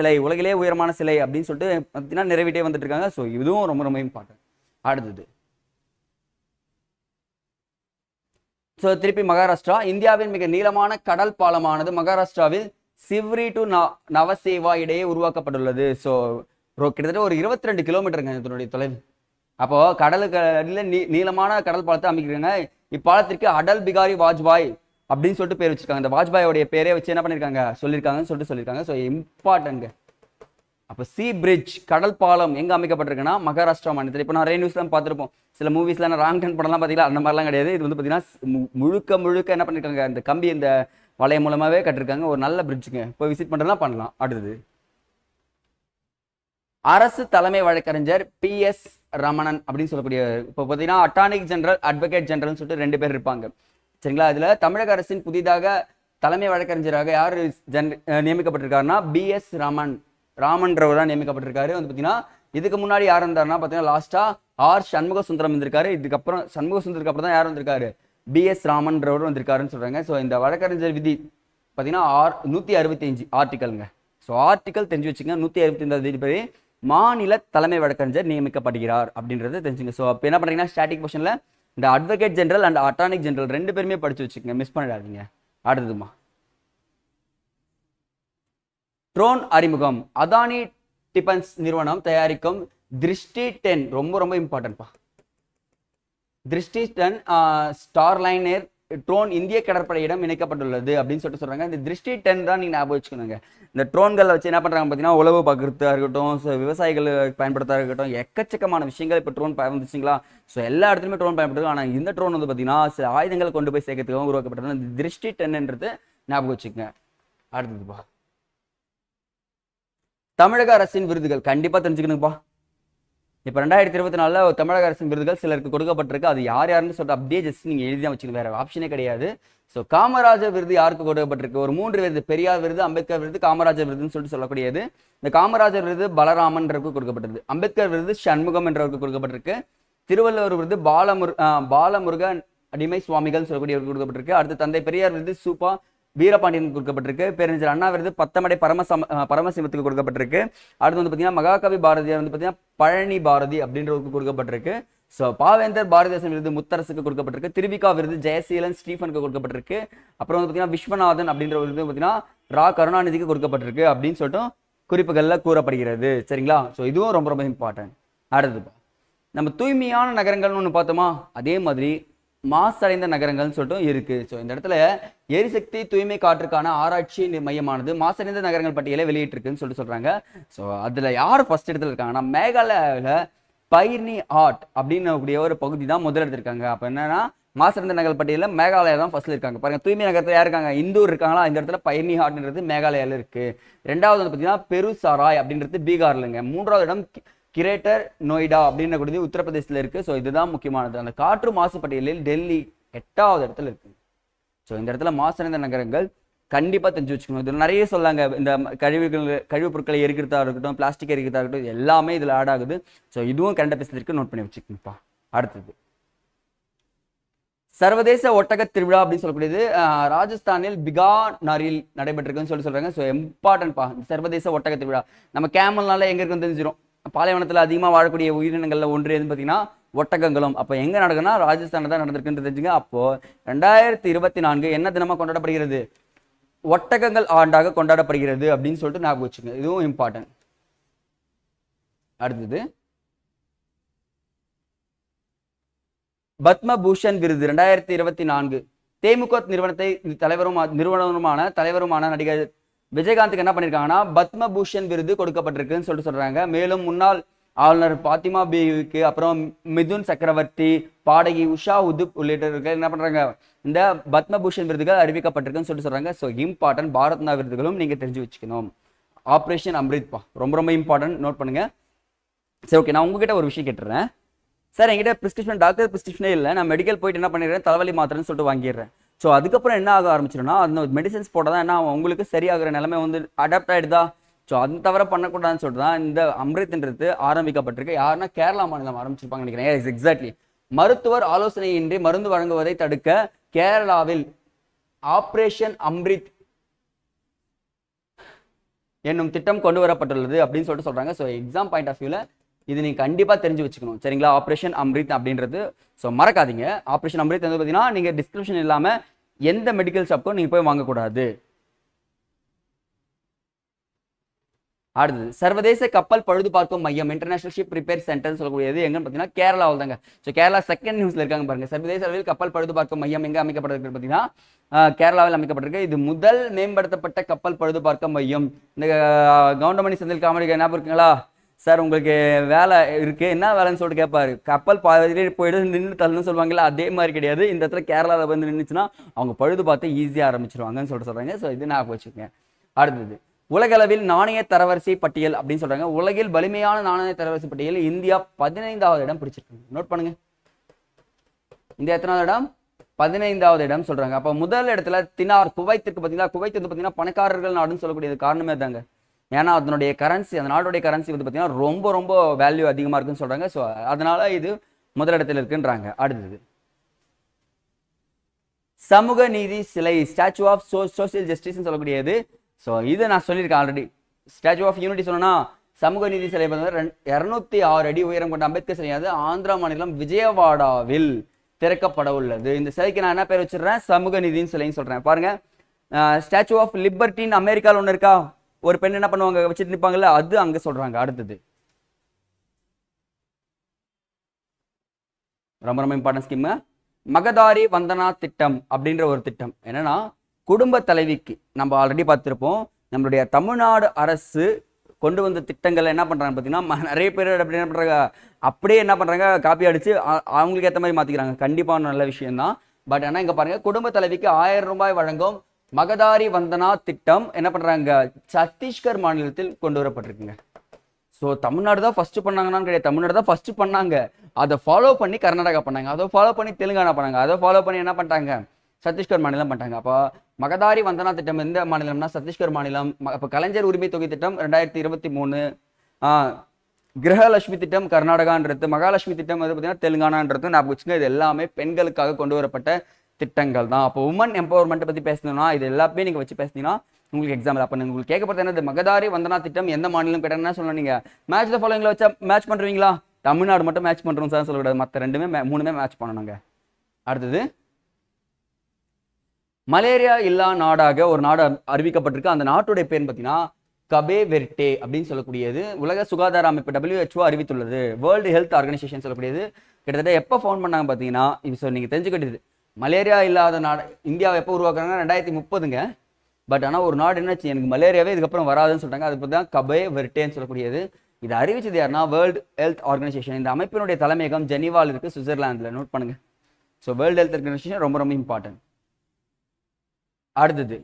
சிலை அப்படின்னு சொல்லிட்டு பார்த்தீங்கன்னா நிறைவேற்றே வந்துட்டு இருக்காங்க. ஸோ இதுவும் ரொம்ப ரொம்ப இம்பார்ட்டன்ட். அடுத்தது ஸோ திருப்பி மகாராஷ்டிரா. இந்தியாவின் மிக நீளமான கடல் பாலமானது மகாராஷ்டிராவில் சிவ்ரி டு நவசேவா இடையே உருவாக்கப்பட்டுள்ளது. ஸோ கிட்டத்தட்ட ஒரு 22 கிலோமீட்டருங்க இதனுடைய தொலைவு. அப்போ கடலுக்கு அடியில் நீளமான கடல் பாலத்தை அமைக்கிறாங்க. இப்பாலத்திற்கு அடல் பிகாரி வாஜ்பாய் அப்படின்னு சொல்லிட்டு பேர் வச்சிருக்காங்க. இந்த வாஜ்பாயோடைய பேரே வச்சு என்ன பண்ணியிருக்காங்க சொல்லியிருக்காங்கன்னு சொல்லியிருக்காங்க. So important. அப்போ சி பிரிட்ஜ் கடல் பாலம் எங்கே அமைக்கப்பட்டிருக்குன்னா மகாராஷ்டிரா மாநிலத்தில். இப்போ நிறைய நியூஸ்லாம் பார்த்துருப்போம், சில மூவிஸ்லாம் ராங் டர்ன் படம்லாம் பார்த்தீங்களா, அந்த மாதிரிலாம் கிடையாது. இது வந்து பார்த்தீங்கன்னா முழுக்க என்ன பண்ணியிருக்காங்க, இந்த கம்பி இந்த வளையம் மூலமாகவே கட்டிருக்காங்க. ஒரு நல்ல பிரிட்ஜுங்க, இப்போ விசிட் பண்ணுறதுலாம் பண்ணலாம். அடுத்தது அரசு தலைமை வழக்கறிஞர் PS ரமணன் அப்படின்னு சொல்லக்கூடிய இப்போ பார்த்தீங்கன்னா அட்டார்னிக் ஜெனரல், அட்வொகேட் ஜெனரல்னு சொல்லிட்டு 2 பேர் இருப்பாங்க சரிங்களா. இதில் தமிழக அரசின் புதிதாக தலைமை வழக்கறிஞராக யார் நியமிக்கப்பட்டிருக்காருன்னா BS ராமன்றவர் தான் நியமிக்கப்பட்டிருக்காரு. வந்து பார்த்தீங்கன்னா இதுக்கு முன்னாடி யார் இருந்தாருன்னா பார்த்தீங்கன்னா லாஸ்டா R சண்முக சுந்தரம் இருந்திருக்காரு. இதுக்கப்புறம் சண்முக சுந்தருக்கு அப்புறம் தான் யார் வந்திருக்காரு, BS ராமன்றவர் வந்திருக்காருன்னு சொல்றாங்க. ஸோ இந்த வழக்கறிஞர் விதி பார்த்தீங்கன்னா 165 ஆர்டிக்கலுங்க. ஸோ ஆர்டிக்கல் தெரிஞ்சு வச்சுங்க. 165 விதிப்படி மாநில தலைமை வழக்கறிஞர் நியமிக்கப்படுகிறார் அப்படின்றது தெரிஞ்சுங்க. ஸோ அப்போ என்ன பண்ணுறீங்கன்னா ஸ்டாட்டிக் பொசிஷனில் இந்த அட்வொகேட் ஜெனரல் அண்ட் அட்டார்னிக் ஜெனரல் 2 பேருமே படிச்சு வச்சுக்கோங்க, மிஸ் பண்ணிடாதீங்க. அடுத்ததுமா ட்ரோன் அறிமுகம். அதானி டிஃபென்ஸ் நிறுவனம் தயாரிக்கும் திருஷ்டி 10 ரொம்ப ரொம்ப இம்பார்ட்டன்ட்பா. திருஷ்டி 10 ஸ்டார்லைனர் ட்ரோன் இந்திய கடற்படையிடம் இணைக்கப்பட்டுள்ளது அப்படின்னு சொல்றாங்க. இந்த திருஷ்டி 10 தான் நீங்க ஞாபகம் வச்சுக்கணுங்க. இந்த ட்ரோன்களை வச்சு என்ன பண்றாங்க பார்த்தீங்கன்னா உழவு பார்க்கறதா இருக்கட்டும், விவசாயிகள் பயன்படுத்தா இருக்கட்டும், எக்கச்சக்கமான விஷயங்கள் இப்போ ட்ரோன் வந்துச்சுங்களா. ஸோ எல்லா இடத்துலையுமே ட்ரோன் பயன்படுது. ஆனால் இந்த ட்ரோன் வந்து பார்த்தீங்கன்னா சில ஆயுதங்களை கொண்டு போய் சேர்க்கறதுக்காக உருவாக்கப்பட்டது. இந்த திருஷ்டி 10ன்றது ஞாபகம் வச்சுக்கோங்க. அடுத்ததுப்பா தமிழக அரசின் விருதுகள் கண்டிப்பா தெரிஞ்சுக்கணுங்கப்பா. இப்போ 2024 தமிழக அரசின் விருதுகள் சிலருக்கு கொடுக்கப்பட்டிருக்கு. அது யாருன்னு சொல்லிட்டு அப்படியே ஜஸ்ட் நீங்க எழுதி தான் வச்சுக்கணும், வேற ஆப்ஷனே கிடையாது. ஸோ காமராஜர் விருது யாருக்கு கொடுக்கப்பட்டிருக்கு? ஒரு 3 விருது, பெரியார் விருது, அம்பேத்கர் விருது, காமராஜர் விருதுன்னு சொல்லிட்டு சொல்லக்கூடியது. இந்த காமராஜர் விருது பலராமன்றவருக்கு கொடுக்கப்பட்டிருக்கு. அம்பேத்கர் விருது சண்முகம் என்றவருக்கு கொடுக்கப்பட்டிருக்கு. திருவள்ளுவர் விருது பாலமுருகன் அடிமை சுவாமிகள் சொல்லக்கூடியவருக்கு கொடுக்கப்பட்டிருக்கு. அடுத்து தந்தை பெரியார் விருது சூப்பா வீரபாண்டியனுக்கு கொடுக்கப்பட்டிருக்கு. பேரறிஞர் அண்ணா விருது பத்தமடை பரமசிவத்துக்கு கொடுக்கப்பட்டிருக்கு. அடுத்து வந்து பார்த்தீங்கன்னா மகாகவி பாரதியார் வந்து பார்த்தீங்கன்னா பழனி பாரதி அப்படின்றவருக்கு கொடுக்கப்பட்டிருக்கு. ஸோ பாவேந்தர் பாரதிதாசன் விருது முத்தரசுக்கு கொடுக்கப்பட்டிருக்கு. திருவிக்கா விருது ஜெயசீலன் ஸ்டீஃபனுக்கு கொடுக்கப்பட்டிருக்கு. அப்புறம் வந்து பார்த்தீங்கன்னா விஸ்வநாதன் அப்படின்ற விருது பார்த்தீங்கன்னா ரா கருணாநிதிக்கு கொடுக்கப்பட்டிருக்கு அப்படின்னு சொல்லிட்டு குறிப்புகளில் கூறப்படுகிறது. சரிங்களா? ஸோ இதுவும் ரொம்ப ரொம்ப இம்பார்ட்டன்ட். அடுத்து நம்ம தூய்மையான நகரங்கள்னு ஒன்று பார்த்தோமா, அதே மாதிரி மாசடைந்த நகரங்கள்னு சொல்லிட்டு இருக்கு. ஸோ இந்த இடத்துல எரிசக்தி தூய்மை காற்றுக்கான ஆராய்ச்சி மையமானது மாசடைந்த நகரங்கள் பட்டியலை வெளியிட்டிருக்குன்னு சொல்லிட்டு சொல்றாங்க. ஸோ அதுல யார் ஃபர்ஸ்ட் இடத்துல இருக்காங்கன்னா மேகாலயாவில் பைர்னி ஆர்ட் அப்படின்னு ஒரு பகுதி தான் முதல் எடுத்திருக்காங்க. அப்போ என்னன்னா மாசடைந்த நகர் பட்டியலில் மேகாலயா தான் ஃபர்ஸ்ட்ல இருக்காங்க. பாருங்க, தூய்மை நகரத்தில் யார் இருக்காங்க? இந்தூர் இருக்காங்களா? இந்த இடத்துல பைர்னி ஆர்ட்ன்றது மேகாலயாவில் இருக்கு. ரெண்டாவது வந்து பார்த்தீங்கன்னா பெருசாராய் அப்படின்றது பீகார்லங்க. மூன்றாவது இடம் கிரேட்டர் நொய்டா அப்படின்ற உத்தரப்பிரதேசத்தில் இருக்கு. ஸோ இதுதான் முக்கியமானது. அந்த காற்று மாசு பட்டியலில் டெல்லி 8வது இடத்துல இருக்கு. ஸோ இந்த இடத்துல மாசடைந்த நகரங்கள் கண்டிப்பாக தெரிஞ்சு வச்சுக்கணும். இதில் நிறைய சொல்லாங்க. இந்த கழிவுப் பொருட்களை எரிக்கிறதா இருக்கட்டும், பிளாஸ்டிக் எரிக்கிறதா இருக்கட்டும், எல்லாமே இதில் ஆட் ஆகுது. ஸோ இதுவும் கரண்ட் அஃபேர்ஸ்ல இருக்கு, நோட் பண்ணி வச்சுக்கணும்ப்பா. அடுத்தது சர்வதேச ஒட்டக திருவிழா அப்படின்னு சொல்லக்கூடியது ராஜஸ்தானில் பிகானரில் நடைபெற்றிருக்குன்னு சொல்றாங்க. ஸோ இம்பார்ட்டன்ட்பா சர்வதேச ஒட்டக திருவிழா. நம்ம கேமல்னால எங்க இருக்குன்னு தெரிஞ்சிடும். பாலைவனத்தில் அதிகமாக வாழக்கூடிய உயிரினங்கள்ல ஒன்று எதுன்னு பார்த்தீங்கன்னா ஒட்டகங்களும். அப்போ எங்க நடக்குன்னா ராஜஸ்தானில் தான் நடந்திருக்குன்னு தெரிஞ்சுங்க. அப்போ 2024 என்ன தினமா கொண்டாடப்படுகிறது? ஒட்டகங்கள் ஆண்டாக கொண்டாடப்படுகிறது அப்படின்னு சொல்லிட்டு ஞாபகம் வச்சுங்க. இதுவும் இம்பார்ட்டன்ட். அடுத்தது பத்மபூஷன் விருது 2024 தேமுக தலைவருமான நடிகர் விஜயகாந்துக்கு என்ன பண்ணிருக்காங்கன்னா பத்மபூஷன் விருது கொடுக்கப்பட்டிருக்குன்னு சொல்லிட்டு சொல்றாங்க. மேலும் முன்னாள் ஆளுநர் பாத்திமா பீவிக்கு, அப்புறம் மிதுன் சக்கரவர்த்தி, பாடகி உஷா உதுப் உள்ளிட்டவர்கள் என்ன பண்றாங்க இந்த பத்மபூஷன் விருதுகள் அறிவிக்கப்பட்டிருக்குன்னு சொல்லிட்டு சொல்றாங்க. So important. பாரத்னா விருதுகளும் நீங்க தெரிஞ்சு வச்சுக்கணும். ஆப்ரேஷன் அம்ரித்பா ரொம்ப ரொம்ப இம்பார்ட்டன்ட், நோட் பண்ணுங்க. சரி, ஓகே. நான் உங்ககிட்ட ஒரு விஷயம் கேட்டுறேன். சார், என்கிட்ட பிரிஸ்கிரிப்ஷன் டாக்டர் பிரிஸ்கிரிப்ஷனே இல்லை, நான் மெடிக்கல் போயிட்டு என்ன பண்ணிடுறேன், தலைவலி மாத்திரன்னு சொல்லிட்டு வாங்கிடுறேன். ஸோ அதுக்கப்புறம் என்ன ஆக ஆரம்பிச்சிடும்னா அந்த மெடிசன்ஸ் போட்டால் தான் என்ன உங்களுக்கு சரியாகிற நிலைமை வந்து அடாப்ட் ஆகிடுதா. ஸோ அது தவிர பண்ணக்கூடாதுன்னு சொல்லிட்டு தான் இந்த அம்ரித்ன்றது ஆரம்பிக்கப்பட்டிருக்கு. யாருன்னா கேரளா மாநிலம் ஆரம்பிச்சிருப்பாங்க நினைக்கிறேன். எக்ஸாக்ட்லி. மருத்துவர் ஆலோசனையின்றி மருந்து வழங்குவதை தடுக்க கேரளாவில் ஆப்ரேஷன் அம்ரித் என்னும் திட்டம் கொண்டு வரப்பட்டுள்ளது அப்படின்னு சொல்லிட்டு சொல்றாங்க. ஸோ எக்ஸாம் பாயிண்ட் ஆஃப் வியூல இது நீங்க கண்டிப்பா தெரிஞ்சு வச்சுக்கணும். சரிங்களா? ஆப்ரேஷன் அம்ரித் அப்படின்றது. ஸோ மறக்காதீங்க. ஆப்ரேஷன் அம்ரித் வந்து பார்த்தீங்கன்னா நீங்க டிஸ்கிரிப்ஷன் இல்லாம எந்த மெடிக்கல் ஷாப்புக்கும் நீங்க போய் வாங்கக்கூடாது. அடுத்தது சர்வதேச கப்பல் பழுது பார்க்கும் மையம் இன்டர்நேஷனல் ஷிப் ரிப்பேர் சென்டர் சொல்லக்கூடியது எங்கன்னு பார்த்தீங்கன்னா கேரளாவில் தாங்க. ஸோ கேரளா செகண்ட் நியூஸ்ல இருக்காங்க பாருங்க. சர்வதேச அளவில் கப்பல் பழுது பார்க்கும் மையம் எங்க அமைக்கப்பட்டிருக்கு பார்த்தீங்கன்னா கேரளாவில் அமைக்கப்பட்டிருக்கு. இது முதல் மேம்படுத்தப்பட்ட கப்பல் பழுது பார்க்கும் மையம். இந்த கவுண்டமணி செந்தில் காமெடி ஞாபகம் இருக்குங்களா? சார், உங்களுக்கு வேலை இருக்கு, என்ன வேலைன்னு சொல்லிட்டு கேட்பாரு. கப்பல் போயிட்டு நின்று தள்ளுன்னு சொல்லுவாங்கல்ல, அதே மாதிரி கிடையாது. இந்த இடத்துல கேரளாவில் வந்து நின்றுச்சுன்னா அவங்க பழுது பார்த்து ஈஸியாக ஆரம்பிச்சிருவாங்கன்னு சொல்லிட்டு சொல்றாங்க. ஸோ இது ஞாபகம் வச்சுக்கோங்க. அடுத்தது உலகளவில் நாணய தரவரிசை பட்டியல் அப்படின்னு சொல்றாங்க. உலகில் வலிமையான நாணய தரவரிசை பட்டியல் இந்தியா 15வது இடம் பிடிச்சிருக்காங்க. நோட் பண்ணுங்க. இந்தியா எத்தனாவது இடம்? 15வது இடம் சொல்றாங்க. அப்போ முதல் இடத்துல தினார் குவைத்திற்கு பார்த்தீங்கன்னா, குவைத் வந்து பார்த்தீங்கன்னா பணக்காரர்கள் நாடுன்னு சொல்லக்கூடியது காரணமே தாங்க. ஏன்னா அதனுடைய கரன்சி, அந்த நாட்டுடைய கரன்சி வந்து பார்த்தீங்கன்னா ரொம்ப ரொம்ப வேல்யூ அதிகமாக இருக்குன்னு சொல்றாங்க. ஸோ அதனால இது முதலிடத்தில் இருக்குன்றாங்க. அடுத்தது சமூக நீதி சிலை ஸ்டாச்சு ஆஃப் சோசியல் ஜஸ்டிஸ் சொல்லக்கூடியது. ஸோ இதை நான் சொல்லியிருக்கேன் ஆல்ரெடி. ஸ்டாச்சு ஆஃப் யூனிட்டி சொன்னா சமூக நீதி சிலை 206 அடி உயரம் கொண்ட அம்பேத்கர் சிலையானது ஆந்திரா மாநிலம் விஜயவாடாவில் திறக்கப்பட உள்ளது. இந்த சிலைக்கு நான் என்ன பேர் வச்சிடுறேன்? சமூக நீதினு சிலைன்னு சொல்றேன். பாருங்க, ஸ்டாச்சு ஆஃப் லிபர்ட்டின்னு அமெரிக்காவில் ஒன்று இருக்கா, ஒரு பெண் என்ன பண்ணுவாங்க வச்சுட்டு நிற்பாங்கல்ல, அது அங்க சொல்றாங்க. அடுத்தது ரொம்ப ரொம்ப இம்பார்ட்டன்ட் ஸ்கீம் மகதாரி வந்தனா திட்டம் அப்படின்ற ஒரு திட்டம். என்னன்னா குடும்ப தலைவிக்கு நம்ம ஆல்ரெடி பார்த்துருப்போம். நம்மளுடைய தமிழ்நாடு அரசு கொண்டு வந்த திட்டங்களை என்ன பண்றாங்க பார்த்தீங்கன்னா நிறைய பேர் அப்படி என்ன பண்றாங்க, அப்படியே என்ன பண்றாங்க காப்பி அடிச்சு அவங்களுக்கு ஏற்ற மாதிரி மாத்திக்கிறாங்க. கண்டிப்பான நல்ல விஷயம் தான். பட் ஆனால் இங்க பாருங்க, குடும்ப தலைவிக்கு 1000 ரூபாய் வழங்கும் மகதாரி வந்தனா திட்டம் என்ன பண்றாங்க சத்தீஸ்கர் மாநிலத்தில் கொண்டு வரப்பட்டிருக்குங்க. ஸோ தமிழ்நாடு தான் ஃபர்ஸ்ட் பண்ணாங்கன்னா கிடையாது, தமிழ்நாடு தான் ஃபர்ஸ்ட் பண்ணாங்க. அதை ஃபாலோ பண்ணி கர்நாடகா பண்ணாங்க, அதை ஃபாலோ பண்ணி தெலுங்கானா பண்ணாங்க, அதை ஃபாலோ பண்ணி என்ன பண்ணிட்டாங்க சத்தீஸ்கர் மாநிலம் பண்ணிட்டாங்க. அப்போ மகதாரி வந்தனா திட்டம் எந்த மாநிலம்னா சத்தீஸ்கர் மாநிலம். அப்போ கலைஞர் உரிமை தொகை திட்டம் 2023, கிரகலட்சுமி திட்டம் கர்நாடகான்றது, மகாலட்சுமி திட்டம் வந்து பார்த்தீங்கன்னா தெலுங்கானான்றது ஞாபகம் வச்சுங்க. இது எல்லாமே பெண்களுக்காக கொண்டு வரப்பட்ட திட்டங்கள் தான். அப்போ உமன் எம்பவர்மெண்ட் பற்றி பேசணும்னா இது எல்லாமே நீங்கள் வச்சு பேசினீங்கன்னா உங்களுக்கு எக்ஸாம்பிள். அப்போ உங்களுக்கு கேட்கப்படுறது என்னது, மகதாரி வந்தனா திட்டம் எந்த மாநிலம் கேட்டாங்கன்னா சொல்லணும். நீங்கள் மேட்ச் த ஃபாலோயிங்ல வச்சா மேட்ச் பண்ணுறீங்களா? தமிழ்நாடு மட்டும் மேட்ச் பண்ணுறோம் சார் சொல்லக்கூடாது, மற்ற மூணுமே மேட்ச் பண்ணணுங்க. அடுத்தது, மலேரியா இல்லா நாடாக ஒரு நாடு அறிவிக்கப்பட்டிருக்கு. அந்த நாட்டுடைய பேர் பார்த்தீங்கன்னா கபே வெர்டே அப்படின்னு சொல்லக்கூடியது உலக சுகாதார அமைப்பு WHO அறிவித்துள்ளது. வேர்ல்டு ஹெல்த் ஆர்கனைசேஷன் சொல்லக்கூடியது. கிட்டத்தட்ட எப்போ ஃபவுண்ட் பண்ணாங்க பார்த்தீங்கன்னா, இப்போ நீங்கள் தெரிஞ்சுக்கிட்டது, மலேரியா இல்லாத நாடு இந்தியாவை எப்போ உருவாக்குறாங்க? 2030ங்க. பட் ஆனால் ஒரு நாடு என்னாச்சு, எனக்கு மலேரியாவே இதுக்கப்புறம் வராதுன்னு சொல்லிட்டாங்க. அது பற்றி தான் கபே வெர்டேன்னு சொல்லக்கூடியது. இது அறிவிச்சது யாருன்னா வேர்ல்டு ஹெல்த் ஆர்கனைசேஷன். இந்த அமைப்பினுடைய தலைமையகம் ஜெனீவாவில் இருக்குது, சுவிட்சர்லாந்தில். நோட் பண்ணுங்க. ஸோ வேர்ல்டு ஹெல்த் ஆர்கனைசேஷன் ரொம்ப ரொம்ப இம்பார்ட்டன்ட். அடுத்தது,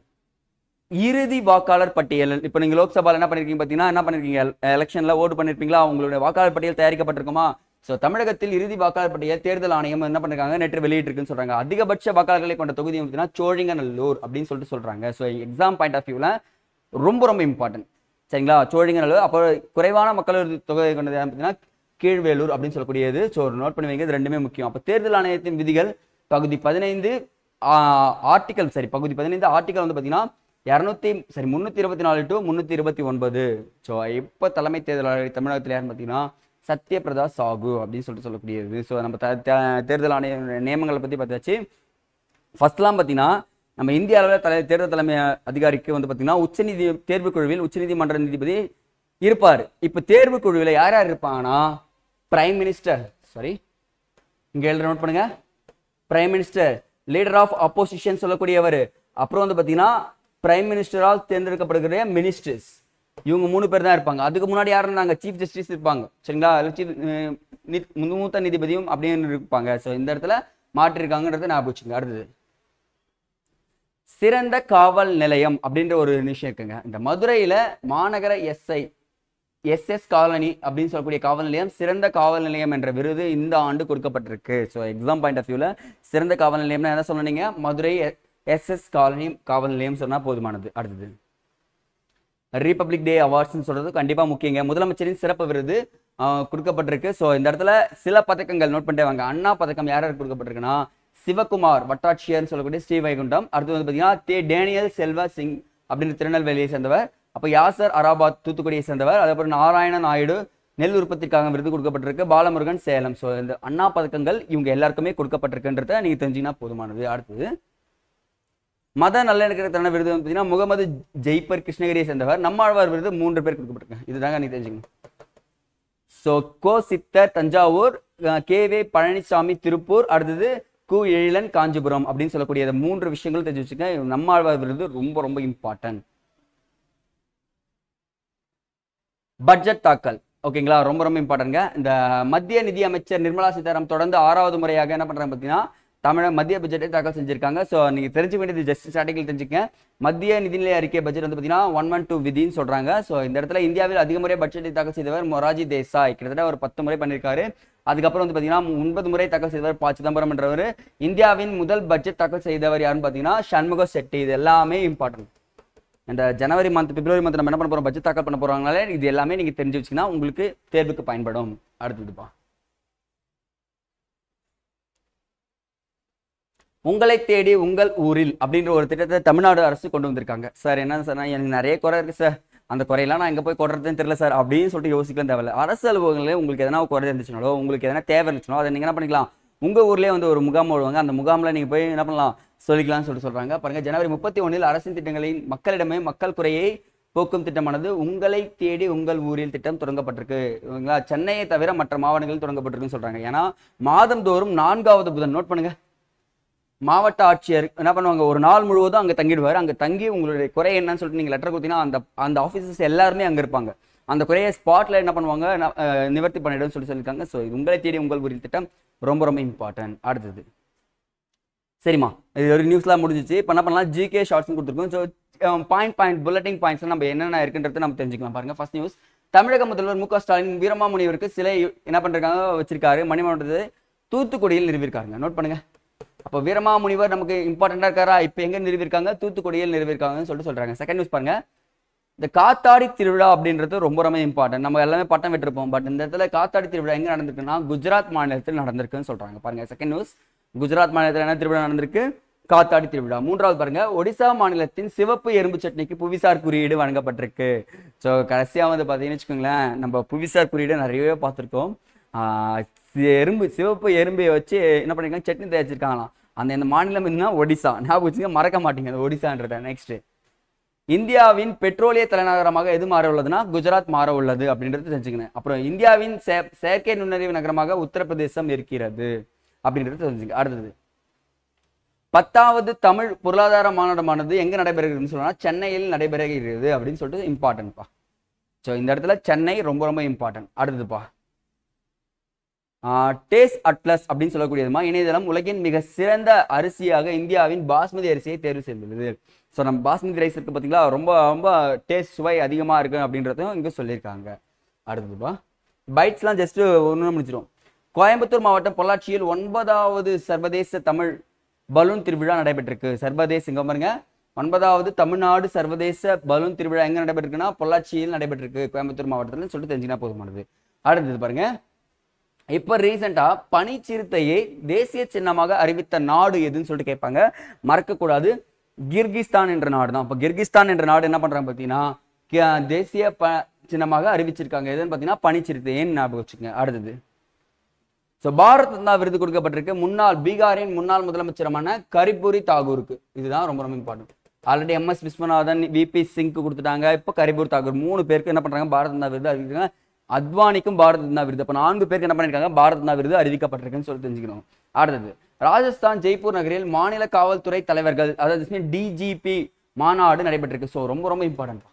இறுதி வாக்காளர் பட்டியல். இப்போ நீங்கள் லோக்சபாவில் என்ன பண்ணிருக்கீங்க பார்த்தீங்கன்னா, என்ன பண்ணிருக்கீங்க, எலெக்ஷனில் ஓட்டு பண்ணிருப்பீங்களா? உங்களுடைய வாக்காளர் பட்டியல் தயாரிக்கப்பட்டிருக்குமா? ஸோ தமிழகத்தில் இறுதி வாக்காளர் பட்டியல் தேர்தல் ஆணையம் என்ன பண்ணிருக்காங்க, நேற்று வெளியிட்டிருக்குன்னு சொல்றாங்க. அதிகபட்ச வாக்காளர்களை கொண்ட தொகுதி பார்த்தீங்கன்னா சோழிங்கநல்லூர் அப்படின்னு சொல்லிட்டு சொல்றாங்க. ஸோ எக்ஸாம் பாயிண்ட் ஆஃப் வியூவில் ரொம்ப ரொம்ப இம்பார்ட்டன்ட். சரிங்களா? சோழிங்கநல்லூர். அப்போ குறைவான மக்கள் தொகை கொண்டது பார்த்தீங்கன்னா கீழ்வேலூர் அப்படின்னு சொல்லக்கூடியது. ஸோ நோட் பண்ணி வைங்க, இது ரெண்டுமே முக்கியம். அப்போ தேர்தல் ஆணையத்தின் விதிகள் பகுதி 15 ஆர்டிகல் பகுதி 15 ஆர்டிகல் வந்து பார்த்தீங்கன்னா 324 to 329. ஸோ இப்போ தலைமை தேர்தலாளர் தமிழகத்தில் யாருன்னு பார்த்தீங்கன்னா சத்யபிரதா சாகு அப்படின்னு சொல்லிட்டு சொல்லக்கூடியது. ஸோ நம்ம தேர்தல் ஆணைய நியமங்களை பற்றி பார்த்தாச்சு. ஃபர்ஸ்ட்லாம் பார்த்தீங்கன்னா நம்ம இந்திய அளவில் தேர்தல் தலைமை அதிகாரிக்கு வந்து பார்த்தீங்கன்னா தேர்வுக்குழுவில் உச்சநீதிமன்ற நீதிபதி இருப்பார். இப்போ தேர்வுக்குழுவில் யார் யார் இருப்பாங்கன்னா பிரைம் மினிஸ்டர், இங்கே எழுத நோட் பண்ணுங்க, prime minister, leader of opposition சொல்லக்கூடியவர், அப்புறம் வந்து பார்த்தீங்கன்னா பிரைம் மினிஸ்டரால் தேர்ந்தெடுக்கப்படுகிற மினிஸ்டர்ஸ், இவங்க 3 பேர் தான் இருப்பாங்க. அதுக்கு முன்னாடி யாரும் இருந்தாங்க, சீஃப் ஜஸ்டிஸ் இருப்பாங்க. சரிங்களா? மூத்த நீதிபதியும் அப்படின்னு இருப்பாங்க. ஸோ இந்த இடத்துல மாற்றிருக்காங்கன்றதை ஞாபகம் வச்சுங்க. அடுத்தது, சிறந்த காவல் நிலையம் அப்படின்ற ஒரு விஷயம் இருக்குங்க. இந்த மதுரையில மாநகர SS காலனி அப்படின்னு சொல்லக்கூடிய காவல் நிலையம் சிறந்த காவல் நிலையம் என்ற விருது இந்த ஆண்டு கொடுக்கப்பட்டிருக்கு. ஸோ எக்ஸாம் பாயிண்ட் ஆஃப் வியூவில் சிறந்த காவல் நிலையம்னா என்ன சொன்னீங்க, மதுரை SS காலனி காவல் நிலையம் சொன்னால் போதுமானது. அடுத்தது, ரிபப்ளிக் டே அவார்ட்ஸ்ன்னு சொல்றது கண்டிப்பாக முக்கியங்க. முதலமைச்சரின் சிறப்பு விருது கொடுக்கப்பட்டிருக்கு. ஸோ இந்த இடத்துல சில பதக்கங்கள் நோட் பண்ணிட்டே வாங்க. அண்ணா பதக்கம் யாருக்கு கொடுக்கப்பட்டிருக்குன்னா சிவகுமார் வட்டாட்சியர்னு சொல்லக்கூடிய ஸ்ரீவைகுண்டம். அடுத்து வந்து பார்த்தீங்கன்னா டேனியல் செல்வா சிங் அப்படின்னு திருநெல்வேலியை சேர்ந்தவர். அப்போ யாசர் அராபாத் தூத்துக்குடியை சேர்ந்தவர். அதுக்கப்புறம் நாராயண நாயுடு நெல் உற்பத்திக்காக விருது கொடுக்கப்பட்டிருக்கு. பாலமுருகன் சேலம். ஸோ இந்த அண்ணா பதக்கங்கள் இவங்க எல்லாருக்குமே கொடுக்கப்பட்டிருக்குன்றத நீங்க தெரிஞ்சுங்கன்னா போதுமானது. அடுத்தது, மத நல்லிணக்கத்திற்கான விருது வந்து பார்த்தீங்கன்னா முகமது ஜெய்பர் கிருஷ்ணகிரியை சேர்ந்தவர். நம்மாழ்வார் விருது 3 பேர் கொடுக்கப்பட்டிருக்கு. இதுதாங்க நீ தெரிஞ்சுக்கணும். ஸோ கோ சித்தர் தஞ்சாவூர், KV பழனிசாமி திருப்பூர், அடுத்தது கு எழிலன் காஞ்சிபுரம் அப்படின்னு சொல்லக்கூடிய 3 விஷயங்கள் தெரிஞ்சு வச்சுக்கோங்க. நம்மாழ்வார் விருது ரொம்ப ரொம்ப இம்பார்ட்டன்ட். பட்ஜெட் தாக்கல், ஓகேங்களா, ரொம்ப ரொம்ப இம்பார்ட்டன்ட்ங்க. இந்த மத்திய நிதி அமைச்சர் நிர்மலா சீதாராமன் தொடர்ந்து 6வது முறையாக என்ன பண்றாங்க பார்த்தீங்கன்னா தமிழக மத்திய பட்ஜெட்டை தாக்கல் செஞ்சிருக்காங்க. ஸோ நீங்க தெரிஞ்சுக்க வேண்டியது ஜஸ்ட் ஸ்டார்டிங்கில் தெரிஞ்சுக்க, மத்திய நிதிநிலை அறிக்கை பட்ஜெட் வந்து பார்த்தீங்கன்னா 112 விதின்னு சொல்றாங்க. ஸோ இந்த இடத்துல இந்தியாவில் அதிக முறை பட்ஜெட்டை தாக்கல் செய்தவர் மொராஜி தேசாய், கிட்டத்தட்ட ஒரு 10 முறை பண்ணியிருக்காரு. அதுக்கப்புறம் வந்து பார்த்தீங்கன்னா 9 முறை தாக்கல் செய்தவர் ப சிதம்பரம் என்றவர். இந்தியாவின் முதல் பட்ஜெட் தாக்கல் செய்தவர் யாருன்னு பார்த்தீங்கன்னா சண்முக செட்டி. இது எல்லாமே இம்பார்ட்டன்ட். இந்த ஜனவரி மந்த் பிப்ரவரி மந்த் நம்ம என்ன பண்ண போறோம், பட்ஜெட் தாக்கல் பண்ண போறாங்கனாலே இது எல்லாமே நீங்க தெரிஞ்சு வச்சுக்கினா உங்களுக்கு தேர்வுக்கு பயன்படும். அடுத்ததுப்பா, உங்களை தேடி உங்கள் ஊரில் அப்படின்ற ஒரு திட்டத்தை தமிழ்நாடு அரசு கொண்டு வந்திருக்காங்க. சார் என்ன சார், எனக்கு நிறைய குறை இருக்கு சார், அந்த குறையெல்லாம் நான் எங்கே போய் கொடுறதுன்னு தெரியல சார் அப்படின்னு சொல்லிட்டு யோசிக்கலாம் தேவையில்ல. அரசு அலுவலகங்களே உங்களுக்கு எதனா குறை இருந்துச்சுனாலோ உங்களுக்கு எதனா தேவை இருந்துச்சுனோ அதை நீங்கள் என்ன பண்ணிக்கலாம், உங்கள் ஊர்லேயே வந்து ஒரு முகாம் போடுவாங்க. அந்த முகாமில் நீங்கள் போய் என்ன பண்ணலாம், சொல்லிக்கலாம்னு சொல்லிட்டு சொல்கிறாங்க. பாருங்க, ஜனவரி 31 அரசின் திட்டங்களின் மக்களிடமே மக்கள் குறையை போக்கும் திட்டமானது உங்களை தேடி உங்கள் ஊரில் திட்டம் தொடங்கப்பட்டிருக்கு. சென்னையை தவிர மற்ற மாவட்டங்களில் தொடங்கப்பட்டிருக்குன்னு சொல்கிறாங்க. ஏன்னா மாதந்தோறும் 4வது புதன், நோட் பண்ணுங்க, மாவட்ட ஆட்சியர் என்ன பண்ணுவாங்க, ஒரு நாள் முழுவதும் அங்கே தங்கிடுவார். அங்கே தங்கி உங்களுடைய குறை என்னன்னு சொல்லிட்டு நீங்கள் லெட்டர் கொடுத்தீங்கன்னா அந்த ஆஃபீஸர்ஸ் எல்லாருமே அங்கே இருப்பாங்க. அந்த குறையை ஸ்பாட்டில் என்ன பண்ணுவாங்க, நிவர்த்தி பண்ணிடுன்னு சொல்லியிருக்காங்க. ஸோ இது உங்களை தேடி உங்கள் ஊரில் திட்டம் ரொம்ப ரொம்ப இம்பார்ட்டன்ட். அடுத்தது, சரிம்மா, இது ஒரு நியூஸ்லாம் முடிஞ்சிச்சு. இப்போ என்ன பண்ணலாம், GK ஷார்ட்ஸ்னு கொடுத்துருக்கோம். ஸோ பாயிண்ட் புல்லட்டிங் பாயிண்ட்ஸ் நம்ம என்னென்ன இருக்குன்றது நம்ம தெரிஞ்சுக்கலாம். பாருங்க, ஃபர்ஸ்ட் நியூஸ், தமிழக முதல்வர் MK ஸ்டாலின் வீரமாமுனிவருக்கு சிலை என்ன பண்றாங்க வச்சிருக்காரு, மணிமண்டபத்தை தூத்துக்குடியில் நிறுவிருக்காங்க. நோட் பண்ணுங்க. அப்போ வீரமாமுனிவர் நமக்கு இம்பார்ட்டண்டா இருக்காரா, இப்போ எங்க நிறுவிருக்காங்க, தூத்துக்குடியில் நிறுவிருக்காங்கன்னு சொல்லிட்டு சொல்றாங்க. செகண்ட் நியூஸ் பாருங்க, இந்த காத்தாடி திருவிழா அப்படின்றது ரொம்ப ரொம்ப இம்பார்ட்டன்ட். நம்ம எல்லாமே பட்டம் விட்டுருப்போம், பட் இந்த இடத்துல காத்தாடி திருவிழா எங்க நடந்திருக்குன்னா குஜராத் மாநிலத்தில் நடந்திருக்குன்னு சொல்றாங்க. பாருங்க, செகண்ட் நியூஸ், குஜராத் மாநிலத்தில் என்ன திருவிழா நடந்திருக்கு? காத்தாடி திருவிழா. மூன்றாவது பாருங்க, ஒடிசா மாநிலத்தின் சிவப்பு எறும்பு சட்னிக்கு புவிசார் குறியீடு வழங்கப்பட்டிருக்கு. ஸோ கடைசியா வந்து பார்த்தீங்கன்னு வச்சுக்கோங்களேன், நம்ம புவிசார் குறியீடு நிறையவே பார்த்துருக்கோம். சிவப்பு எறும்பை வச்சு என்ன பண்ணிருக்காங்க, சட்னி தயாரிச்சிருக்காங்களாம். அந்த மாநிலம் என்ன? ஒடிசா. ஞாபகம் வச்சுங்க, மறக்க மாட்டீங்க அந்த ஒடிசான்றத. நெக்ஸ்ட், இந்தியாவின் பெட்ரோலிய தலைநகரமாக எது மாற உள்ளதுன்னா குஜராத் மாற உள்ளது அப்படின்றது தெரிஞ்சுக்கணும். அப்புறம் இந்தியாவின் செயற்கை நுண்ணறிவு நகரமாக உத்தரப்பிரதேசம் இருக்கிறது அப்படின்றது தெரிஞ்சுக்க. அடுத்தது, 10வது தமிழ் பொருளாதார மாநாடு எங்க நடைபெறுகிறதுன்னு சொன்னா சென்னையில் நடைபெறுகிறது அப்படின்னு சொல்லிட்டு இம்பார்ட்டன்ட்பா. ஸோ இந்த இடத்துல சென்னை ரொம்ப ரொம்ப இம்பார்ட்டன்ட். அடுத்ததுப்பா, டேஸ்ட் அட்லஸ் அப்படின்னு சொல்லக்கூடியதுமா இணையதளம் உலகின் மிக சிறந்த அரிசியாக இந்தியாவின் பாஸ்மதி அரிசியை தேர்வு செய்துள்ளது. ஸோ நம்ம பாஸ்மதி ரைஸ் இருக்கு பார்த்தீங்களா, ரொம்ப ரொம்ப டேஸ்ட் சுவை அதிகமாக இருக்கு அப்படின்றதையும் இங்கே சொல்லியிருக்காங்க. அடுத்ததுப்பா, பைட்ஸ்லாம் ஜஸ்ட் ஒன்று முடிச்சிடும். கோயம்புத்தூர் மாவட்டம் பொள்ளாச்சியில் 9வது சர்வதேச தமிழ் பலூன் திருவிழா நடைபெற்றிருக்கு. சர்வதேச இங்க பாருங்க, 9வது தமிழ்நாடு சர்வதேச பலூன் திருவிழா எங்க நடைபெற்றிருக்குன்னா பொள்ளாச்சியில் நடைபெற்றிருக்கு, கோயம்புத்தூர் மாவட்டத்தில் சொல்லிட்டு தெரிஞ்சுன்னா போதுமானது. அடுத்தது பாருங்க, இப்ப ரீசெண்டா பனிச்சிறுத்தையை தேசிய சின்னமாக அறிவித்த நாடு எதுன்னு சொல்லிட்டு கேட்பாங்க. மறக்கக்கூடாது, கிர்கிஸ்தான் என்ற நாடு தான். இப்போ கிர்கிஸ்தான் என்ற நாடு என்ன பண்றாங்க பார்த்தீங்கன்னா தேசிய சின்னமாக அறிவிச்சிருக்காங்க. எதுன்னு பார்த்தீங்கன்னா பனிச்சிறுத்தைன்னு ஞாபகம் வச்சுக்கோங்க. அடுத்தது, ஸோ பாரத் ரத்னா விருது கொடுக்கப்பட்டிருக்கு பீகாரின் முன்னாள் முதலமைச்சரமான கரிபூரி தாகூருக்கு. இதுதான் ரொம்ப ரொம்ப important. Already MS Viswanathan, VP சிங்க்கு கொடுத்துட்டாங்க. இப்போ கரிபூர் தாகூர் 3 பேருக்கு என்ன பண்றாங்க, பாரத் ரத்னா விருது அறிவிக்கிறாங்க. அத்வானிக்கும் பாரத் ரத்னா விருது. அப்போ 4 பேருக்கு என்ன பண்ணிருக்காங்க, பாரத் ரத்னா விருது அறிவிக்கப்பட்டிருக்குன்னு சொல்லி தெரிஞ்சுக்கணும். அடுத்தது, ராஜஸ்தான் ஜெய்ப்பூர் நகரில் மாநில காவல்துறை தலைவர்கள் அதாவது DGP மாநாடு நடைபெற்றிருக்கு. ஸோ ரொம்ப ரொம்ப இம்பார்ட்டன்ட்.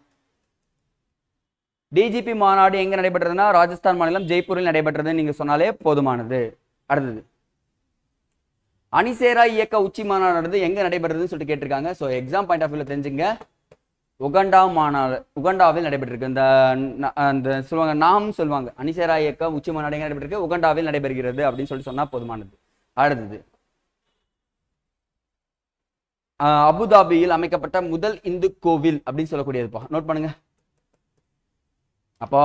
DGP மாநாடு எங்க நடைபெற்றதுன்னா ராஜஸ்தான் மாநிலம் ஜெய்ப்பூரில் நடைபெற்றதுன்னு நீங்க சொன்னாலே போதுமானது. அடுத்தது, அணிசேரா இயக்க உச்சி மாநாடு எங்க நடைபெறதுன்னு சொல்லிட்டு கேட்டிருக்காங்க. ஸோ எக்ஸாம் பாயிண்ட் ஆஃப் வியூல தெரிஞ்சுங்க, உகண்டா மாநாடு உகண்டாவில் நடைபெற்றிருக்கு. இந்த சொல்லுவாங்க, நாம் சொல்லுவாங்க அணிசேரா இயக்க உச்சி மாநாடு எங்க நடைபெற்றிருக்கு, உகண்டாவில் நடைபெறுகிறது அப்படின்னு சொல்லி சொன்னா போதுமானது. அடுத்தது, அபுதாபியில் அமைக்கப்பட்ட முதல் இந்து கோவில் அப்படின்னு சொல்லக்கூடியதுப்பா, நோட் பண்ணுங்க. அப்போ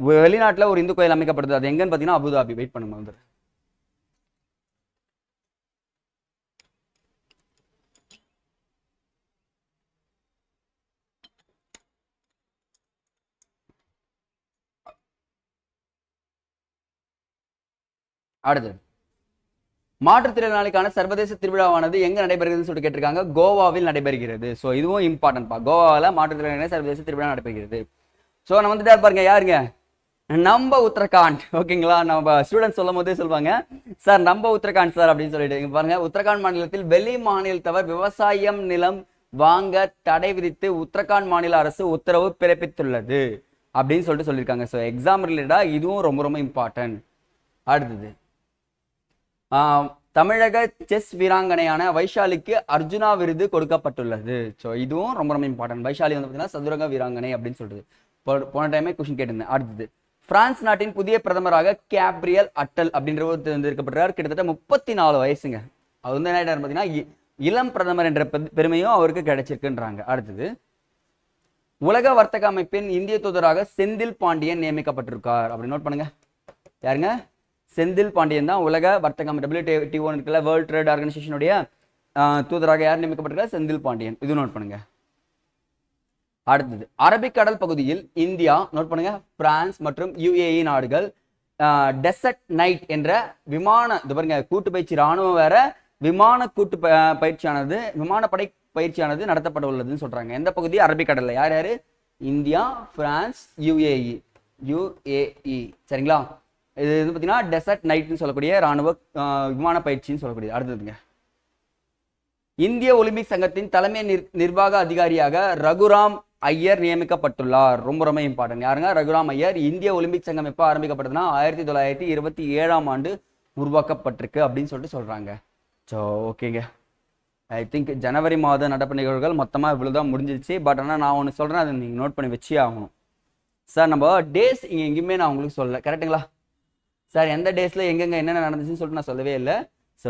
வெளிநாட்டில் ஒரு இந்து கோயில் அமைக்கப்படுது, அது எங்கன்னு பார்த்தீங்கன்னா அபுதாபி. வெயிட் பண்ணுங்க வந்து. அடுத்தது, மாற்றுத்திறனாளிக்கான சர்வதேச திருவிழாவானது எங்க நடைபெறுகிறதுன்னு சொல்லிட்டு கேட்டிருக்காங்க. கோவாவில் நடைபெறுகிறது. ஸோ இதுவும் இம்பார்ட்டன்ட்பா. கோவாவில் மாற்றுத்திறனாளிக்கான சர்வதேச திருவிழா நடைபெறுகிறது. ஸோ நம்ம வந்துட்டு பாருங்க, யாருங்க, நம்ம உத்தரகாண்ட். ஓகேங்களா, நம்ம ஸ்டூடெண்ட்ஸ் சொல்லும் போதே சொல்லுவாங்க, சார் நம்ம உத்தரகாண்ட் சார் அப்படின்னு சொல்லிட்டு. இங்க பாருங்க, உத்தரகாண்ட் மாநிலத்தில் வெளி மாநிலத்தவர் விவசாயம் நிலம் வாங்க தடை விதித்து உத்தரகாண்ட் மாநில அரசு உத்தரவு பிறப்பித்துள்ளது அப்படின்னு சொல்லிட்டு சொல்லியிருக்காங்க. ஸோ எக்ஸாம் ரிலேட்டடா இதுவும் ரொம்ப ரொம்ப இம்பார்ட்டன்ட். அடுத்தது, தமிழக செஸ் வீராங்கனையான வைஷாலிக்கு அர்ஜுனா விருது கொடுக்கப்பட்டுள்ளது. ஸோ இதுவும் ரொம்ப ரொம்ப இம்பார்ட்டன்ட். வைஷாலி வந்து பார்த்தீங்கன்னா சதுரங்க வீராங்கனை அப்படின்னு சொல்றது போன டைமே கொஸ்டின் கேட்டிருந்தேன். அடுத்தது, பிரான்ஸ் நாட்டின் புதிய பிரதமராக கேப்ரியல் அட்டல் அப்படின்றவர் தேர்ந்தெடுக்கப்பட்டார். கிட்டத்தட்ட 34 வயசுங்க. அவர் வந்து என்ன பார்த்தீங்கன்னா இளம் பிரதமர் என்ற பெருமையும் அவருக்கு கிடைச்சிருக்குன்றாங்க. அடுத்தது, உலக வர்த்தக அமைப்பின் இந்திய தூதராக செந்தில் பாண்டியன் நியமிக்கப்பட்டிருக்கார் அப்படின்னு நோட் பண்ணுங்க. யாருங்க, செந்தில் பாண்டியன் தான் உலக வர்த்தக WTO இருக்குல்ல, வேர்ல்ட் ட்ரேட் ஆர்கனைசேஷனுடைய தூதராக யார் நியமிக்கப்பட்டிருக்கார், செந்தில் பாண்டியன். இது நோட் பண்ணுங்க. அடுத்தது, அரபிக்கடல் பகுதியில் இந்தியா, நோட் பண்ணுங்க, பிரான்ஸ் மற்றும் UAE நாடுகள் டெசர்ட் நைட் என்ற பாருங்க கூட்டு பயிற்சி, ராணுவம் வேற, விமான கூட்டு பயிற்சியானது, விமானப்படை பயிற்சியானது நடத்தப்பட உள்ளதுன்னு சொல்றாங்க. எந்த பகுதி, அரபிக்கடல்ல. யார் யாரு, இந்தியா, பிரான்ஸ், UAE. சரிங்களா, இது பார்த்தீங்கன்னா டெசர்ட் நைட்னு சொல்லக்கூடிய ராணுவ விமான பயிற்சின்னு சொல்லக்கூடியது. அடுத்ததுங்க, இந்திய ஒலிம்பிக் சங்கத்தின் தலைமை நிர்வாக அதிகாரியாக ரகுராம் ஐயர் நியமிக்கப்பட்டுள்ளார். ரொம்ப ரொம்ப இம்பார்ட்டன்ட். யாருங்க, ரகுராம் ஐயர். இந்திய ஒலிம்பிக் சங்கம் எப்போ ஆரம்பிக்கப்பட்டதுன்னா 1927ஆம் ஆண்டு உருவாக்கப்பட்டிருக்கு அப்படின்னு சொல்லிட்டு சொல்றாங்க. ஸோ ஓகேங்க, ஐ திங்க் ஜனவரி மாதம் நடப்பு நிகழ்வுகள் மொத்தமாக இவ்வளோதான் முடிஞ்சிச்சு. பட் ஆனால் நான் ஒன்று சொல்கிறேன், அதை நீங்கள் நோட் பண்ணி வச்சே ஆகணும். சார் நம்ம டேஸ் இங்கே எங்கேயுமே நான் உங்களுக்கு சொல்லலை, கரெக்டுங்களா சார்? எந்த டேஸில் எங்கெங்கே என்னென்ன நடந்துச்சுன்னு சொல்லிட்டு நான் சொல்லவே இல்லை. ஸோ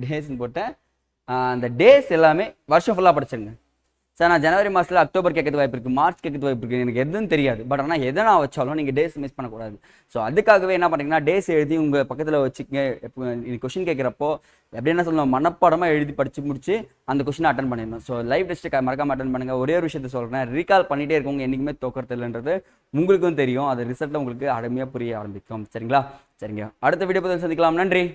டேஸ்ன்னு போட்டேன். அந்த டேஸ் எல்லாமே வருஷம் ஃபுல்லாக படிச்சிருங்க. சார் நான் ஜனவரி மாதத்தில் அக்டோபர் கேட்கறது வாய்ப்பு இருக்குது, மார்ச் கேட்கறது வாய்ப்பு இருக்குது, எனக்கு எதுவும் தெரியாது. பட் ஆனால் எதை நான் வச்சாலும் நீங்கள் டேஸ் மிஸ் பண்ணக்கூடாது. ஸோ அதுக்காகவே என்ன பண்ணுறீங்கன்னா டேஸ் எழுதி உங்கள் பக்கத்தில் வச்சுக்கங்க. இப்போ கொஷின் கேட்குறப்போ எப்படி என்ன சொல்லணும், மனப்பாடமாக எழுதி படித்து முடிச்சு அந்த கொஷினை அட்டன் பண்ணிடணும். ஸோ லைவ் டெஸ்ட்டு மறக்காம அட்டன் பண்ணுங்கள். ஒரே ஒரு விஷயத்தை சொல்கிறேன், ரீகால் பண்ணிகிட்டே இருக்கவங்க என்றைக்குமே தோக்கிறது இல்லைன்றது உங்களுக்கும் தெரியும். அது ரிசல்ட்டில் உங்களுக்கு அருமையாக புரிய ஆரம்பிக்கும். சரிங்களா? சரிங்க, அடுத்த வீடியோ பதில் சந்திக்கலாம். நன்றி.